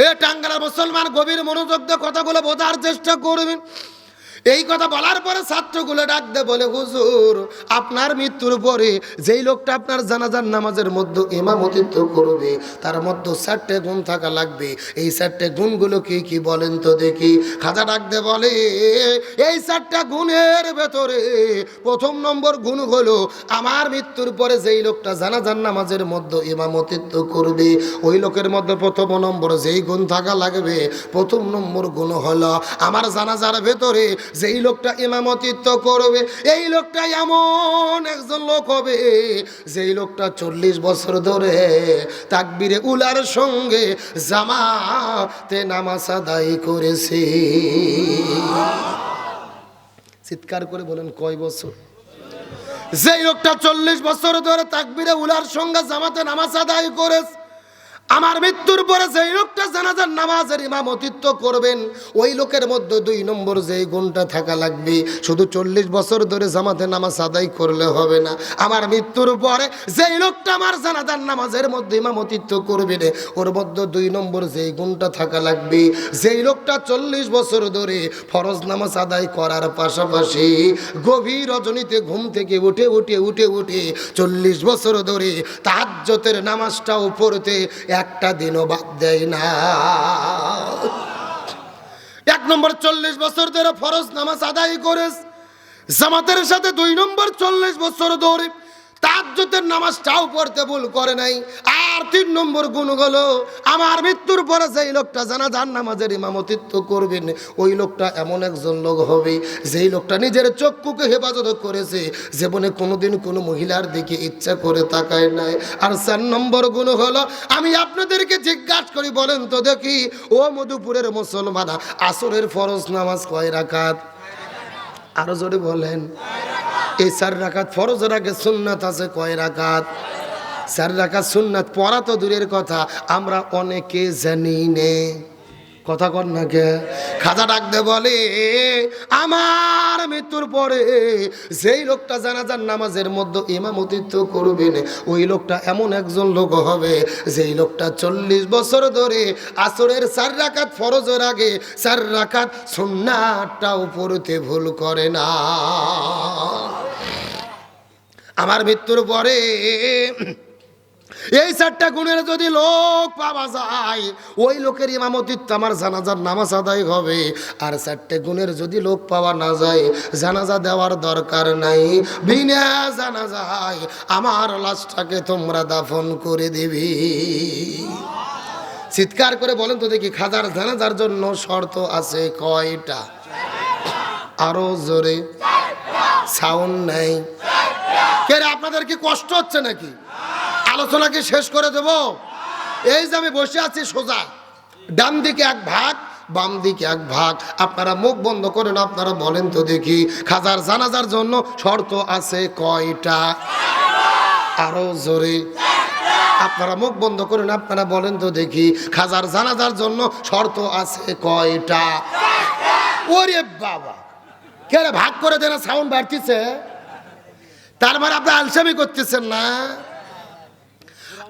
এ টাঙ্গাইলের মুসলমান গভীর মনোযোগ দিয়ে কথাগুলো বোঝার চেষ্টা করবেন। এই কথা বলার পরে ছাত্রগুলো ডাক দেয় বলে, হুজুর আপনার মৃত্যুর পরে যেই লোকটা আপনার জানাজার নামাজের মধ্যে ইমামতিত্ব করবে, তার মধ্যে 4টে গুণ থাকা লাগবে। এই 4টে গুণগুলো কি কি বলেন তো দেখি? খাজা ডাক দেয় বলে, এই 4টা গুণের ভেতরে প্রথম নম্বর গুণ হলো, আমার মৃত্যুর পরে যেই লোকটা জানাজার নামাজের মধ্যে ইমামতিত্ব করবে, ওই লোকের মধ্যে প্রথম নম্বর যেই গুণ থাকা লাগবে, প্রথম নম্বর গুণ হলো, আমার জানাজার ভেতরে যেই লোকটা ইমামতিত্ব করবে, এই লোকটা এমন একজন লোক হবে যেই লোকটা 40 বছর ধরে তাকবীরে উলার সঙ্গে জামাতে নামাজ আদায় করেছে। চিৎকার করে বলেন কয় বছর? যেই লোকটা 40 বছর ধরে তাকবীরে উলার সঙ্গে জামাতে নামাজ আদায় করেছে, আমার মৃত্যুর পরে যেই লোকটা জানাজার নামাজের ইমামতিত্ব করবেন, ওই লোকের মধ্যে 2 নম্বর যেই গুণটা থাকা লাগবে, শুধু 40 বছর ধরে জামাতে নামাজ আদায় করলে হবে না, আমার মৃত্যুর পরে যেই লোকটা আমার জানাজার নামাজের মধ্যে ইমামতিত্ব করবে, ওর মধ্যে 2 নম্বর যেই গুণটা থাকা লাগবে, যেই লোকটা 40 বছর ধরে ফরজ নামাজ আদায় করার পাশাপাশি গভীর রজনীতে ঘুম থেকে উঠে 40 বছর ধরে তাহাজ্জুদের নামাজটাও পড়তে একটা দিনও বাদ দেয় না। 1 নম্বর 40 বছর ধরে ফরজ নামাজ আদায় করে জামাতের সাথে, 2 নম্বর 40 বছর ধরে তাহাজ্জুদের নামাজটাও পড়তে ভুল করে নাই। আর 3 নম্বর গুণ হলো, আমার মৃত্যুর পরে যেই লোকটা জানাজার নামাজের ইমামতিত্ব করবেন, ওই লোকটা এমন একজন লোক হবে যেই লোকটা নিজের চক্ষুকে হেফাজত করেছে, জীবনে কোনোদিন কোনো মহিলার দিকে ইচ্ছা করে তাকায় নাই। আর 4 নম্বর গুণ হলো, আমি আপনাদেরকে জিজ্ঞাসা করি বলেন তো দেখি, ও মধুপুরের মুসলমান, আসরের ফরজ নামাজ কয় রাকাত? আরো জোরে বলেন। এই 4 রাকাত ফরজের আগে সুন্নাত আছে কয় রাকাত? 4 রাকাত সুন্নাত পড়া তো দূরের কথা, আমরা অনেকে জানি নে। কথা কর না কে? খাজা ডাক দে বলে, আমার মৃত্যুর পরে যেই লোকটা জানাজার নামাজের মধ্যে ইমামতিত্ব করবেন, ওই লোকটা এমন একজন লোক হবে যেই লোকটা 40 বছর ধরে আসরের 4 রাকাত ফরজের আগে 4 রাকাত সুন্নাতটাও পড়তে ভুল করে না। আমার মৃত্যুর পরে এই 4টা গুণের যদি লোক পাওয়া যায়, ওই লোকের ইমামতিত্ব আমার জানাজার নামাজ আদায় হবে। আর 4টে গুণের যদি লোক পাওয়া না যায়, জানাজা দেওয়ার দরকার নাই, বিনা জানাজায় আমার লাশটাকে তোমরা দাফন করে দিবি। চিৎকার করে বলেন তো দেখি, খাজার জানাজার জন্য শর্ত আছে কয়টা? আরো জোরে। সাউন্ড নাই কে রে? আপনাদের কি কষ্ট হচ্ছে নাকি? আলোচনা কি শেষ করে দেব? এই যে আমি বসে আছি সোজা, ডান দিকে 1 ভাগ, বাম দিকে 1 ভাগ, আপনারা মুখ বন্ধ করেন, আপনারা বলেন তো দেখি, খাজার জানাজার জন্য শর্ত আছে কয়টা? আরো জোরে। আপনারা মুখ বন্ধ করেন, আপনারা বলেন তো দেখি, খাজার জানাজার জন্য শর্ত আছে কয়টা? ওরে বাবা, কে রে? ভাগ করে দেন, সাউন্ড বাড়তিছে। তার মানে আপনি আলসামি করতেছেন না।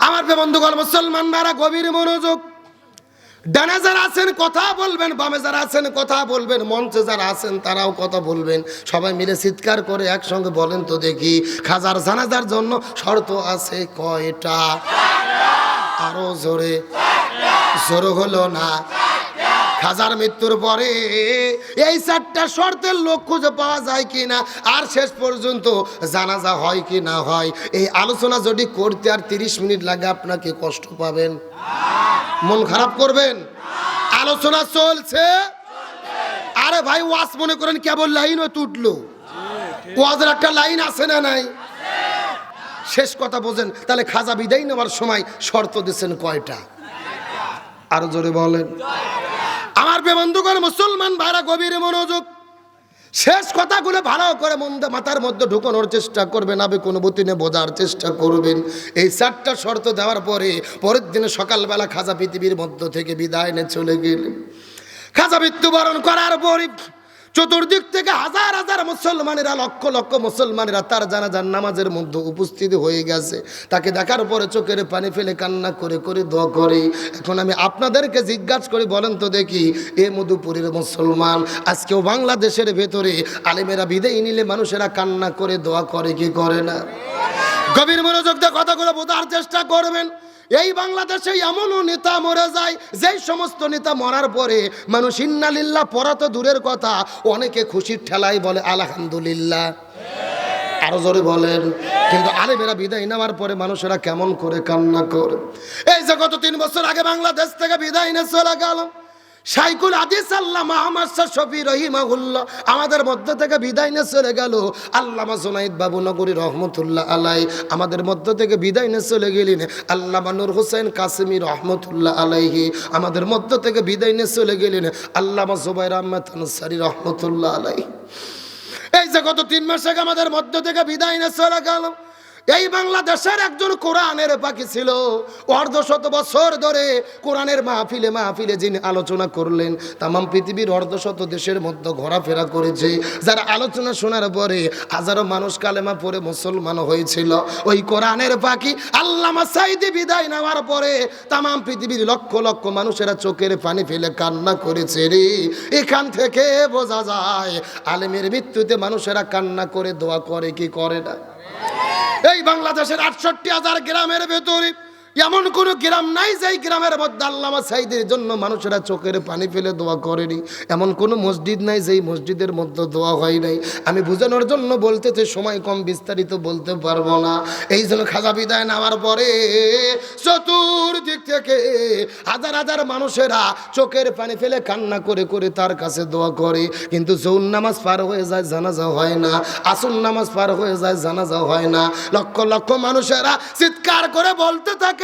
আমার বন্ধুগণ মুসলমান ভাইরা, গভীর মনোযোগ। ডানে যারা আছেন কথা বলবেন, বামে যারা আছেন কথা বলবেন, মঞ্চে যারা আছেন তারাও কথা বলবেন। সবাই মিলে চিৎকার করে একসঙ্গে বলেন তো দেখি, খাজার জানাজার জন্য শর্ত আছে কয়টা? আরো জোরে। জোর হলো না। খাজার মৃত্যুর পরে এই 4টা শর্তের লোক খুঁজে পাওয়া যায় কিনা, আর শেষ পর্যন্ত জানাজা হয় কি না হয়, এই আলোচনা যদি করতে আর 30 মিনিট লাগে আপনাকে কষ্ট পাবেন, মন খারাপ করবেন। আলোচনা চলছে। আরে ভাই ওয়াজ মনে করেন কেবল লাইন ও তুটলো, ওয়াজের একটা লাইন আছে না নাই? শেষ কথা বোঝেন। তাহলে খাজা বিদায় নেওয়ার সময় শর্ত দিচ্ছেন কয়টা? আরো জোরে বলেন। আমার বন্ধুগণ, মুসলমান ভাইরা গভীর মনোযোগ, শেষ কথাগুলো ভালো করে মাথার মধ্যে ঢুকানোর চেষ্টা করবেন, আবেগ অনুভূতি নিয়ে বোঝার চেষ্টা করবেন। এই 4টা শর্ত দেওয়ার পরে পরের দিনে সকালবেলা খাজা পৃথিবীর মধ্য থেকে বিদায় নিয়ে চলে গেলেন। খাজা মৃত্যুবরণ করার পরে চতুর্দিক থেকে হাজার হাজার মুসলমানেরা, লক্ষ লক্ষ মুসলমানেরা তার জানাজার নামাজের মধ্যে উপস্থিত হয়ে গেছে। তাকে দেখার পরে চোখের পানি ফেলে কান্না করে করে দোয়া করে। এখন আমি আপনাদেরকে জিজ্ঞাসা করি, বলেন তো দেখি, এ মধুপুরের মুসলমান আজকেও বাংলাদেশের ভেতরে আলেমেরা বিদায় নিলে মানুষেরা কান্না করে দোয়া করে কি করে না? গভীর মনোযোগ দিয়ে কথাগুলো বোঝার চেষ্টা করবেন। এই বাংলাদেশে এমনও নেতা মরে যায়, যেই সমস্ত নেতা মরার পরে মানুষ ইন্নালিল্লাহ পড়া তো দূরের কথা, অনেকে খুশির ঠেলায় বলে আলহামদুলিল্লাহ। আরো জোরে বলেন। কিন্তু আলেমেরা বিদায় নেওয়ার পরে মানুষেরা কেমন করে কান্না করে। এই যে গত 3 বছর আগে বাংলাদেশ থেকে বিদায় নিয়ে চলে গেল শাইখুল হাদিস আল্লামা আহমদ শাহ শফি রহিমাহুল্লাহ, আমাদের মধ্য থেকে বিদায় নিয়ে চলে গেল আল্লামা জুনাইদ বাবু নগরী রহমতুল্লাহ আলাই, আমাদের মধ্য থেকে বিদায় নিয়ে চলে গেলেন আল্লামা নূর হোসেন কাসেমি রহমতুল্লাহ আলাইহি, আমাদের মধ্য থেকে বিদায় নিয়ে চলে গেলেন আল্লামা জুবাইর আহমদ আনসারী রহমতুল্লাহ আলাইহি। এই যে গত 3 মাস আগে আমাদের মধ্য থেকে বিদায় নিয়ে চলে গেল এই বাংলাদেশের একজন কোরআনের পাখি ছিল। 150 বছর ধরে কোরআনের মাহফিলে মাহফিলে যিনি আলোচনা করলেন, তামাম পৃথিবীর 150 দেশের মধ্যে ঘোরাফেরা করেছে। যারা আলোচনা শোনার পরে হাজারো মানুষ কালেমা পড়ে মুসলমান হয়েছিল, ওই কোরআনের পাখি আল্লামা সাইদি বিদায় নেওয়ার পরে তামাম পৃথিবীর লক্ষ লক্ষ মানুষেরা চোখের পানি ফেলে কান্না করেছে রে। এখান থেকে বোঝা যায় আলেমের মৃত্যুতে মানুষেরা কান্না করে দোয়া করে কি করে না। এই বাংলাদেশের 68,000 গ্রামের ভেতরে এমন কোন গ্রাম নাই যেই গ্রামের মধ্যে আল্লামা সাইদের জন্য মানুষেরা চোখের পানি ফেলে দোয়া করেনি। এমন কোন মসজিদ নাই যেই মসজিদের মধ্যে দোয়া হয় নাই। আমি বোঝানোর জন্য বলতেছি, সময় কম, বিস্তারিত বলতে পারবো না। এই জন্য খাজা বিদায় নেওয়ার পরে চতুর্দিক থেকে হাজার হাজার মানুষেরা চোখের পানি ফেলে কান্না করে করে তার কাছে দোয়া করে। কিন্তু জোহর নামাজ পার হয়ে যায়, জানাজা হয় না। আসর নামাজ পার হয়ে যায়, জানাজা হয় না। লক্ষ লক্ষ মানুষেরা চিৎকার করে বলতে থাকে,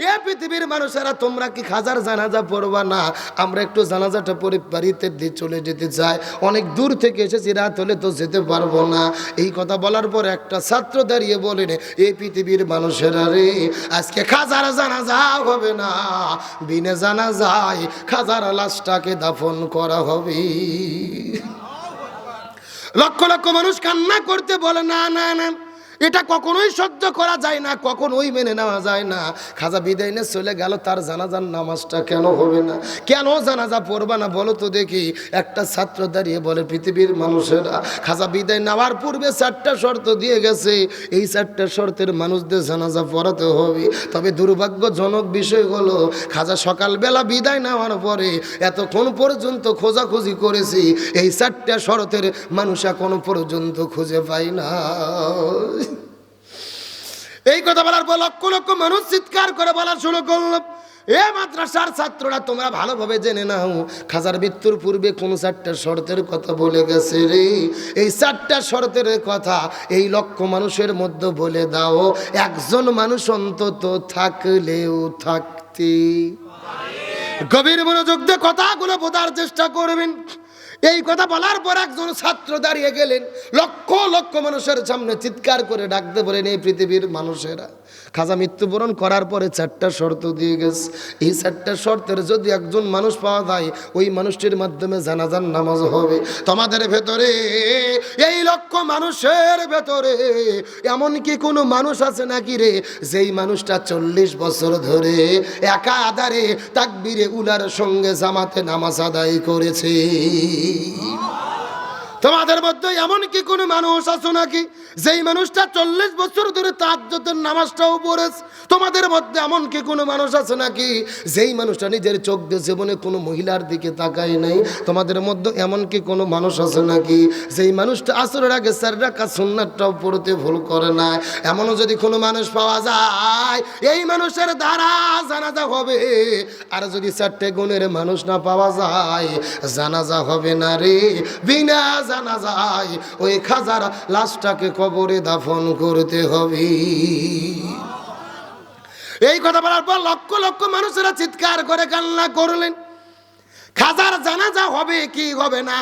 এ পৃথিবীর মানুষেরা তোমরা কি খাজার জানাজা পড়বা না? আমরা একটু জানাজাটা পড়ে বাড়িতে দিয়ে চলে যেতে চাই, অনেক দূর থেকে এসেছি, রাত হলে তো যেতে পারবো না। এই কথা বলার পর একটা ছাত্র দাঁড়িয়ে বলেন, এই পৃথিবীর মানুষেরা রে, আজকে খাজার জানাজা হবে না, বিনে জানাজায় খাজার লাশটাকে দাফন করা হবে। লক্ষ লক্ষ মানুষ কান্না করতে বলে, না না না, এটা কখনোই সহ্য করা যায় না, কখনোই মেনে নেওয়া যায় না। খাজা বিদায় নিয়ে চলে গেল, তার জানাজার নামাজটা কেন হবে না? কেন জানাজা পড়বা না বলো তো দেখি? একটা ছাত্র দাঁড়িয়ে বলে, পৃথিবীর মানুষেরা খাজা বিদায় নেওয়ার পূর্বে 4টা শর্ত দিয়ে গেছে, এই 4টা শর্তের মানুষদের জানাজা পড়াতে হবে। তবে দুর্ভাগ্যজনক বিষয় হলো, খাজা সকালবেলা বিদায় নেওয়ার পরে এতক্ষণ পর্যন্ত খোঁজাখুঁজি করেছি, এই 4টা শর্তের মানুষ এখনো পর্যন্ত খুঁজে পাই না। এই কথা বলার পর লক্ষ লক্ষ মানুষ চিৎকার করে বলা শুরু করল, এ মাদ্রাসার ছাত্ররা তোমরা ভালোভাবে জেনে নাও, খাজার মৃত্যুর পূর্বে কোন 4টা শর্তের কথা বলে গেছে রে। এই 4টা শর্তের কথা এই লক্ষ মানুষের মধ্যে বলে দাও, একজন মানুষ অন্তত থাকলেও থাকতে। গভীর মনোযোগ দিয়ে কথাগুলো বোঝার চেষ্টা করবেন। এই কথা বলার পর একজন ছাত্র দাঁড়িয়ে গেলেন, লক্ষ লক্ষ মানুষের সামনে চিৎকার করে ডাকতে বলেন, এই পৃথিবীর মানুষেরা, খাজা মৃত্যুবরণ করার পরে 4টা শর্ত দিয়ে গেছে, এই 4টা শর্তের যদি একজন মানুষ পাওয়া যায়, ওই মানুষটির মাধ্যমে জানাজার নামাজ হবে। তোমাদের ভেতরে, এই লক্ষ মানুষের ভেতরে এমন কি কোনো মানুষ আছে নাকি রে, যেই মানুষটা 40 বছর ধরে একা আধারে তাকবীরে উলার সঙ্গে জামাতে নামাজ আদায় করেছে? তোমাদের মধ্যে এমন কি কোনো মানুষ আছো নাকি যেই মানুষটা 40 বছর ধরে তাহাজ্জুদের নামাজটাও পড়েছে? তোমাদের মধ্যে এমন কি কোনো মানুষ আছে নাকি যেই মানুষটা নিজের চোখ দিয়ে জীবনে কোনো মহিলার দিকে তাকায় নাই? তোমাদের মধ্যে এমন কি কোনো মানুষ আছে নাকি যেই মানুষটা আসরের আগে 4 রাকাত সুন্নাতটাও পড়তে ভুল করে না? এমনও যদি কোনো মানুষ পাওয়া যায়, এই মানুষের দ্বারা জানাজা হবে। আর যদি 4টে গুণের মানুষ না পাওয়া যায়, জানাজা হবে না রে। বিনা জানাজায় ওই খাজার লাশটাকে কবরে দাফন করতে হবে। এই কথা বলার পর লক্ষ লক্ষ মানুষেরা চিৎকার করে কান্না করলেন। খাজার জানাজা হবে কি হবে না,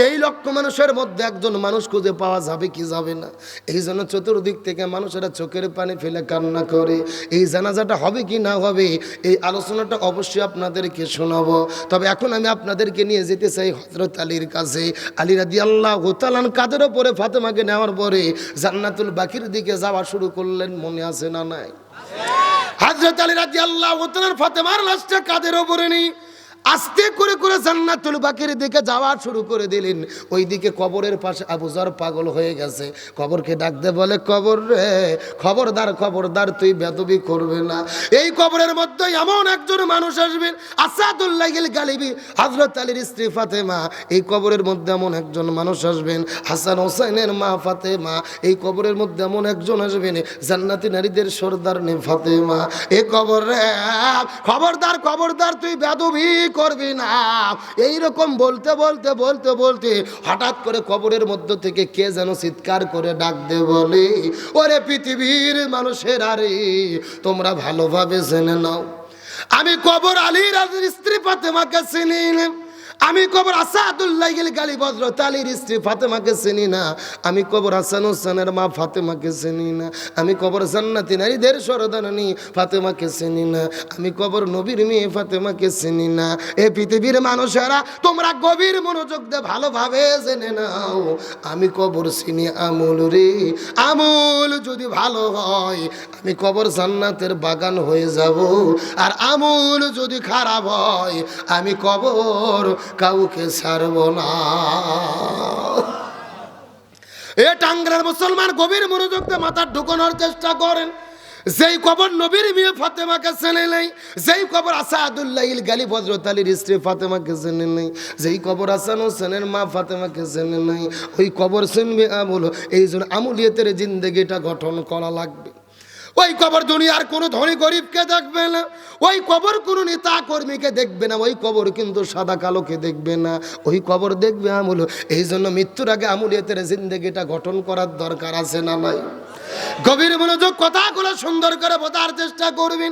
এই লক্ষ মানুষের মধ্যে একজন মানুষ খুঁজে পাওয়া যাবে কি যাবে না, এই জন্য চতুর্দিক থেকে মানুষেরা চোখের পানি ফেলে কান্না করে। এই জানাজাটা হবে কি না হবে, এই আলোচনাটা অবশ্যই আপনাদেরকে শোনাবো। তবে এখন আমি আপনাদেরকে নিয়ে যেতে চাই হযরত আলীর কাছে। আলী রাদিয়াল্লাহু তাআলা কাঁধের উপরে ফাতেমাকে নেওয়ার পরে জান্নাতুল বাকির দিকে যাওয়া শুরু করলেন। মনে আছে না নাই? হযরত আলী রাদিয়াল্লাহু তাআলা ফাতেমার লাশটা কাঁধের উপরে নিয়ে আস্তে করে করে জান্নাতুল বাকির দিকে যাওয়া শুরু করে দিলেন। ওইদিকে কবরের পাশে আবু যর পাগল হয়ে গেছে। কবরকে ডাকতে বলে, কবর রে, খবরদার খবরদার, তুই বেদবি করবে না। এই কবরের মধ্যে এমন একজন মানুষ আসবেন, আসাদুল্লাহিল গালিবি, হযরত আলীর স্ত্রী ফাতেমা। এই কবরের মধ্যে এমন একজন মানুষ আসবেন, হাসান হোসেনের মা ফাতেমা। এই কবরের মধ্যে এমন একজন আসবেন, জান্নাতি নারীদের সর্দারনি ফাতেমা। এই কবর রে, খবরদার খবরদার, তুই বেদবি করবি না। এইরকম বলতে বলতে বলতে বলতে হঠাৎ করে কবরের মধ্য থেকে কে যেন চিৎকার করে ডাক দে বলে, ওরে পৃথিবীর মানুষের, আরে তোমরা ভালোভাবে জেনে নাও, আমি কবর আলীর স্ত্রী ফাতেমাকে চিনি না। আমি কবর আসাদুল্লাহিল গালিব হযরত আলীর স্ত্রী ফাতেমাকে চিনি না। আমি কবর হাসান হোসেনের মা ফাতেমাকে চিনি না। আমি কবর জান্নাতি নারীদের সর্দারনি ফাতেমাকে চিনি না। আমি কবর নবীর মেয়ে ফাতেমাকে চিনি না। এই পৃথিবীর মানুষেরা, তোমরা গভীর মনোযোগ দিয়ে ভালোভাবে জেনে নাও, আমি কবর চিনি আমল রে। আমল যদি ভালো হয়, আমি কবর জান্নাতের বাগান হয়ে যাব। আর আমল যদি খারাপ হয়, আমি কবর কাউকে ছাড়ব না। এ টাঙ্গাইলের মুসলমান গভীর মনোযোগ দিয়ে মাথা ঢুকানোর চেষ্টা করেন। যেই কবর নবীর মেয়ে ফাতেমাকে চেনে নাই, যেই কবর আসাদুল্লাহিল গালিব হযরত আলীর স্ত্রী ফাতেমাকে চেনে নাই, যেই কবর হাসান হোসেনের মা ফাতেমাকে চেনে নাই, ওই কবর চিনবে আমল। এই জন্য আমুলিয়তের জিন্দেগিটা গঠন করা লাগবে। ওই কবর দুনিয়ার কোনো ধনী গরিবকে দেখবে না, ওই কবর কোনো নেতা কর্মীকে দেখবে না, ওই কবর কিন্তু সাদা কালোকে দেখবে না, ওই কবর দেখবে আমল। এই জন্য মৃত্যুর আগে আমুলিয়তের জিন্দেগিটা গঠন করার দরকার আছে না নাই? গভীর মনোযোগ, কথাগুলো সুন্দর করে বোঝার চেষ্টা করবেন।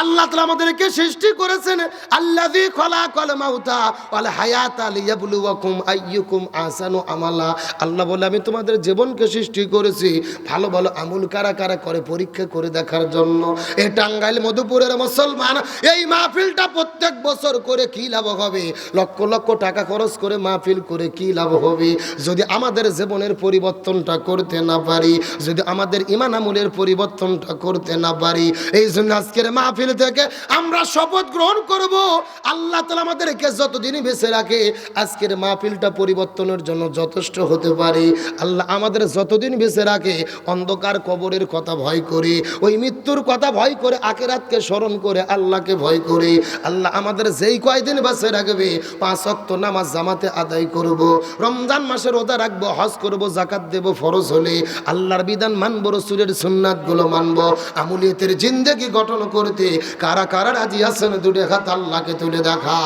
আল্লাহ তাআলা আমাদেরকে সৃষ্টি করেছেন, আল্লাযী খলাকাল মাউতা ওয়াল হায়াতা লিয়াবলুয়াকুম আইয়ুকুম আহসানু আমালা। আল্লাহ বলে, আমি তোমাদের জীবনকে সৃষ্টি করেছি ভালো ভালো আমল কারা কারা করে পরীক্ষা করে দেখার জন্য। এই টাঙ্গাইল মধুপুরের মুসলমান, এই মাহফিলটা প্রত্যেক বছর করে কি লাভ হবে? লক্ষ লক্ষ টাকা খরচ করে মাহফিল করে কি লাভ হবে যদি আমাদের জীবনের পরিবর্তনটা করতে না পারি, যদি আমাদের ঈমান আমলের পরিবর্তনটা করতে না পারি? এই জন্য আজকের মাহফিল থেকে আমরা শপথ গ্রহণ করব, আল্লাহ তাআলা আমাদেরকে যতদিন বেঁচে রাখে আজকের মাহফিলটা পরিবর্তনের জন্য যথেষ্ট হতে পারে। আল্লাহ আমাদের যতদিন বেঁচে রাখে অন্ধকার কবরের কথা ভয় করে, ওই মৃত্যুর কথা ভয় করে, আখিরাতকে স্মরণ করে, আল্লাহকে ভয় করে, আল্লাহ আমাদের যেই কয়দিন বেঁচে রাখবে 5 ওয়াক্ত নামাজ জামাতে আদায় করব, রমজান মাসে রোজা রাখবো, হজ করব, যাকাত দেব, ফরজ হলে আল্লাহর বিধান মানব, রাসূলের সুন্নাতগুলো মানব। আমুলিয়তের জিন্দেগি গঠন করতে কারা কারা রাজি আছেন? দুটো হাত আল্লাহকে তুলে দেখা।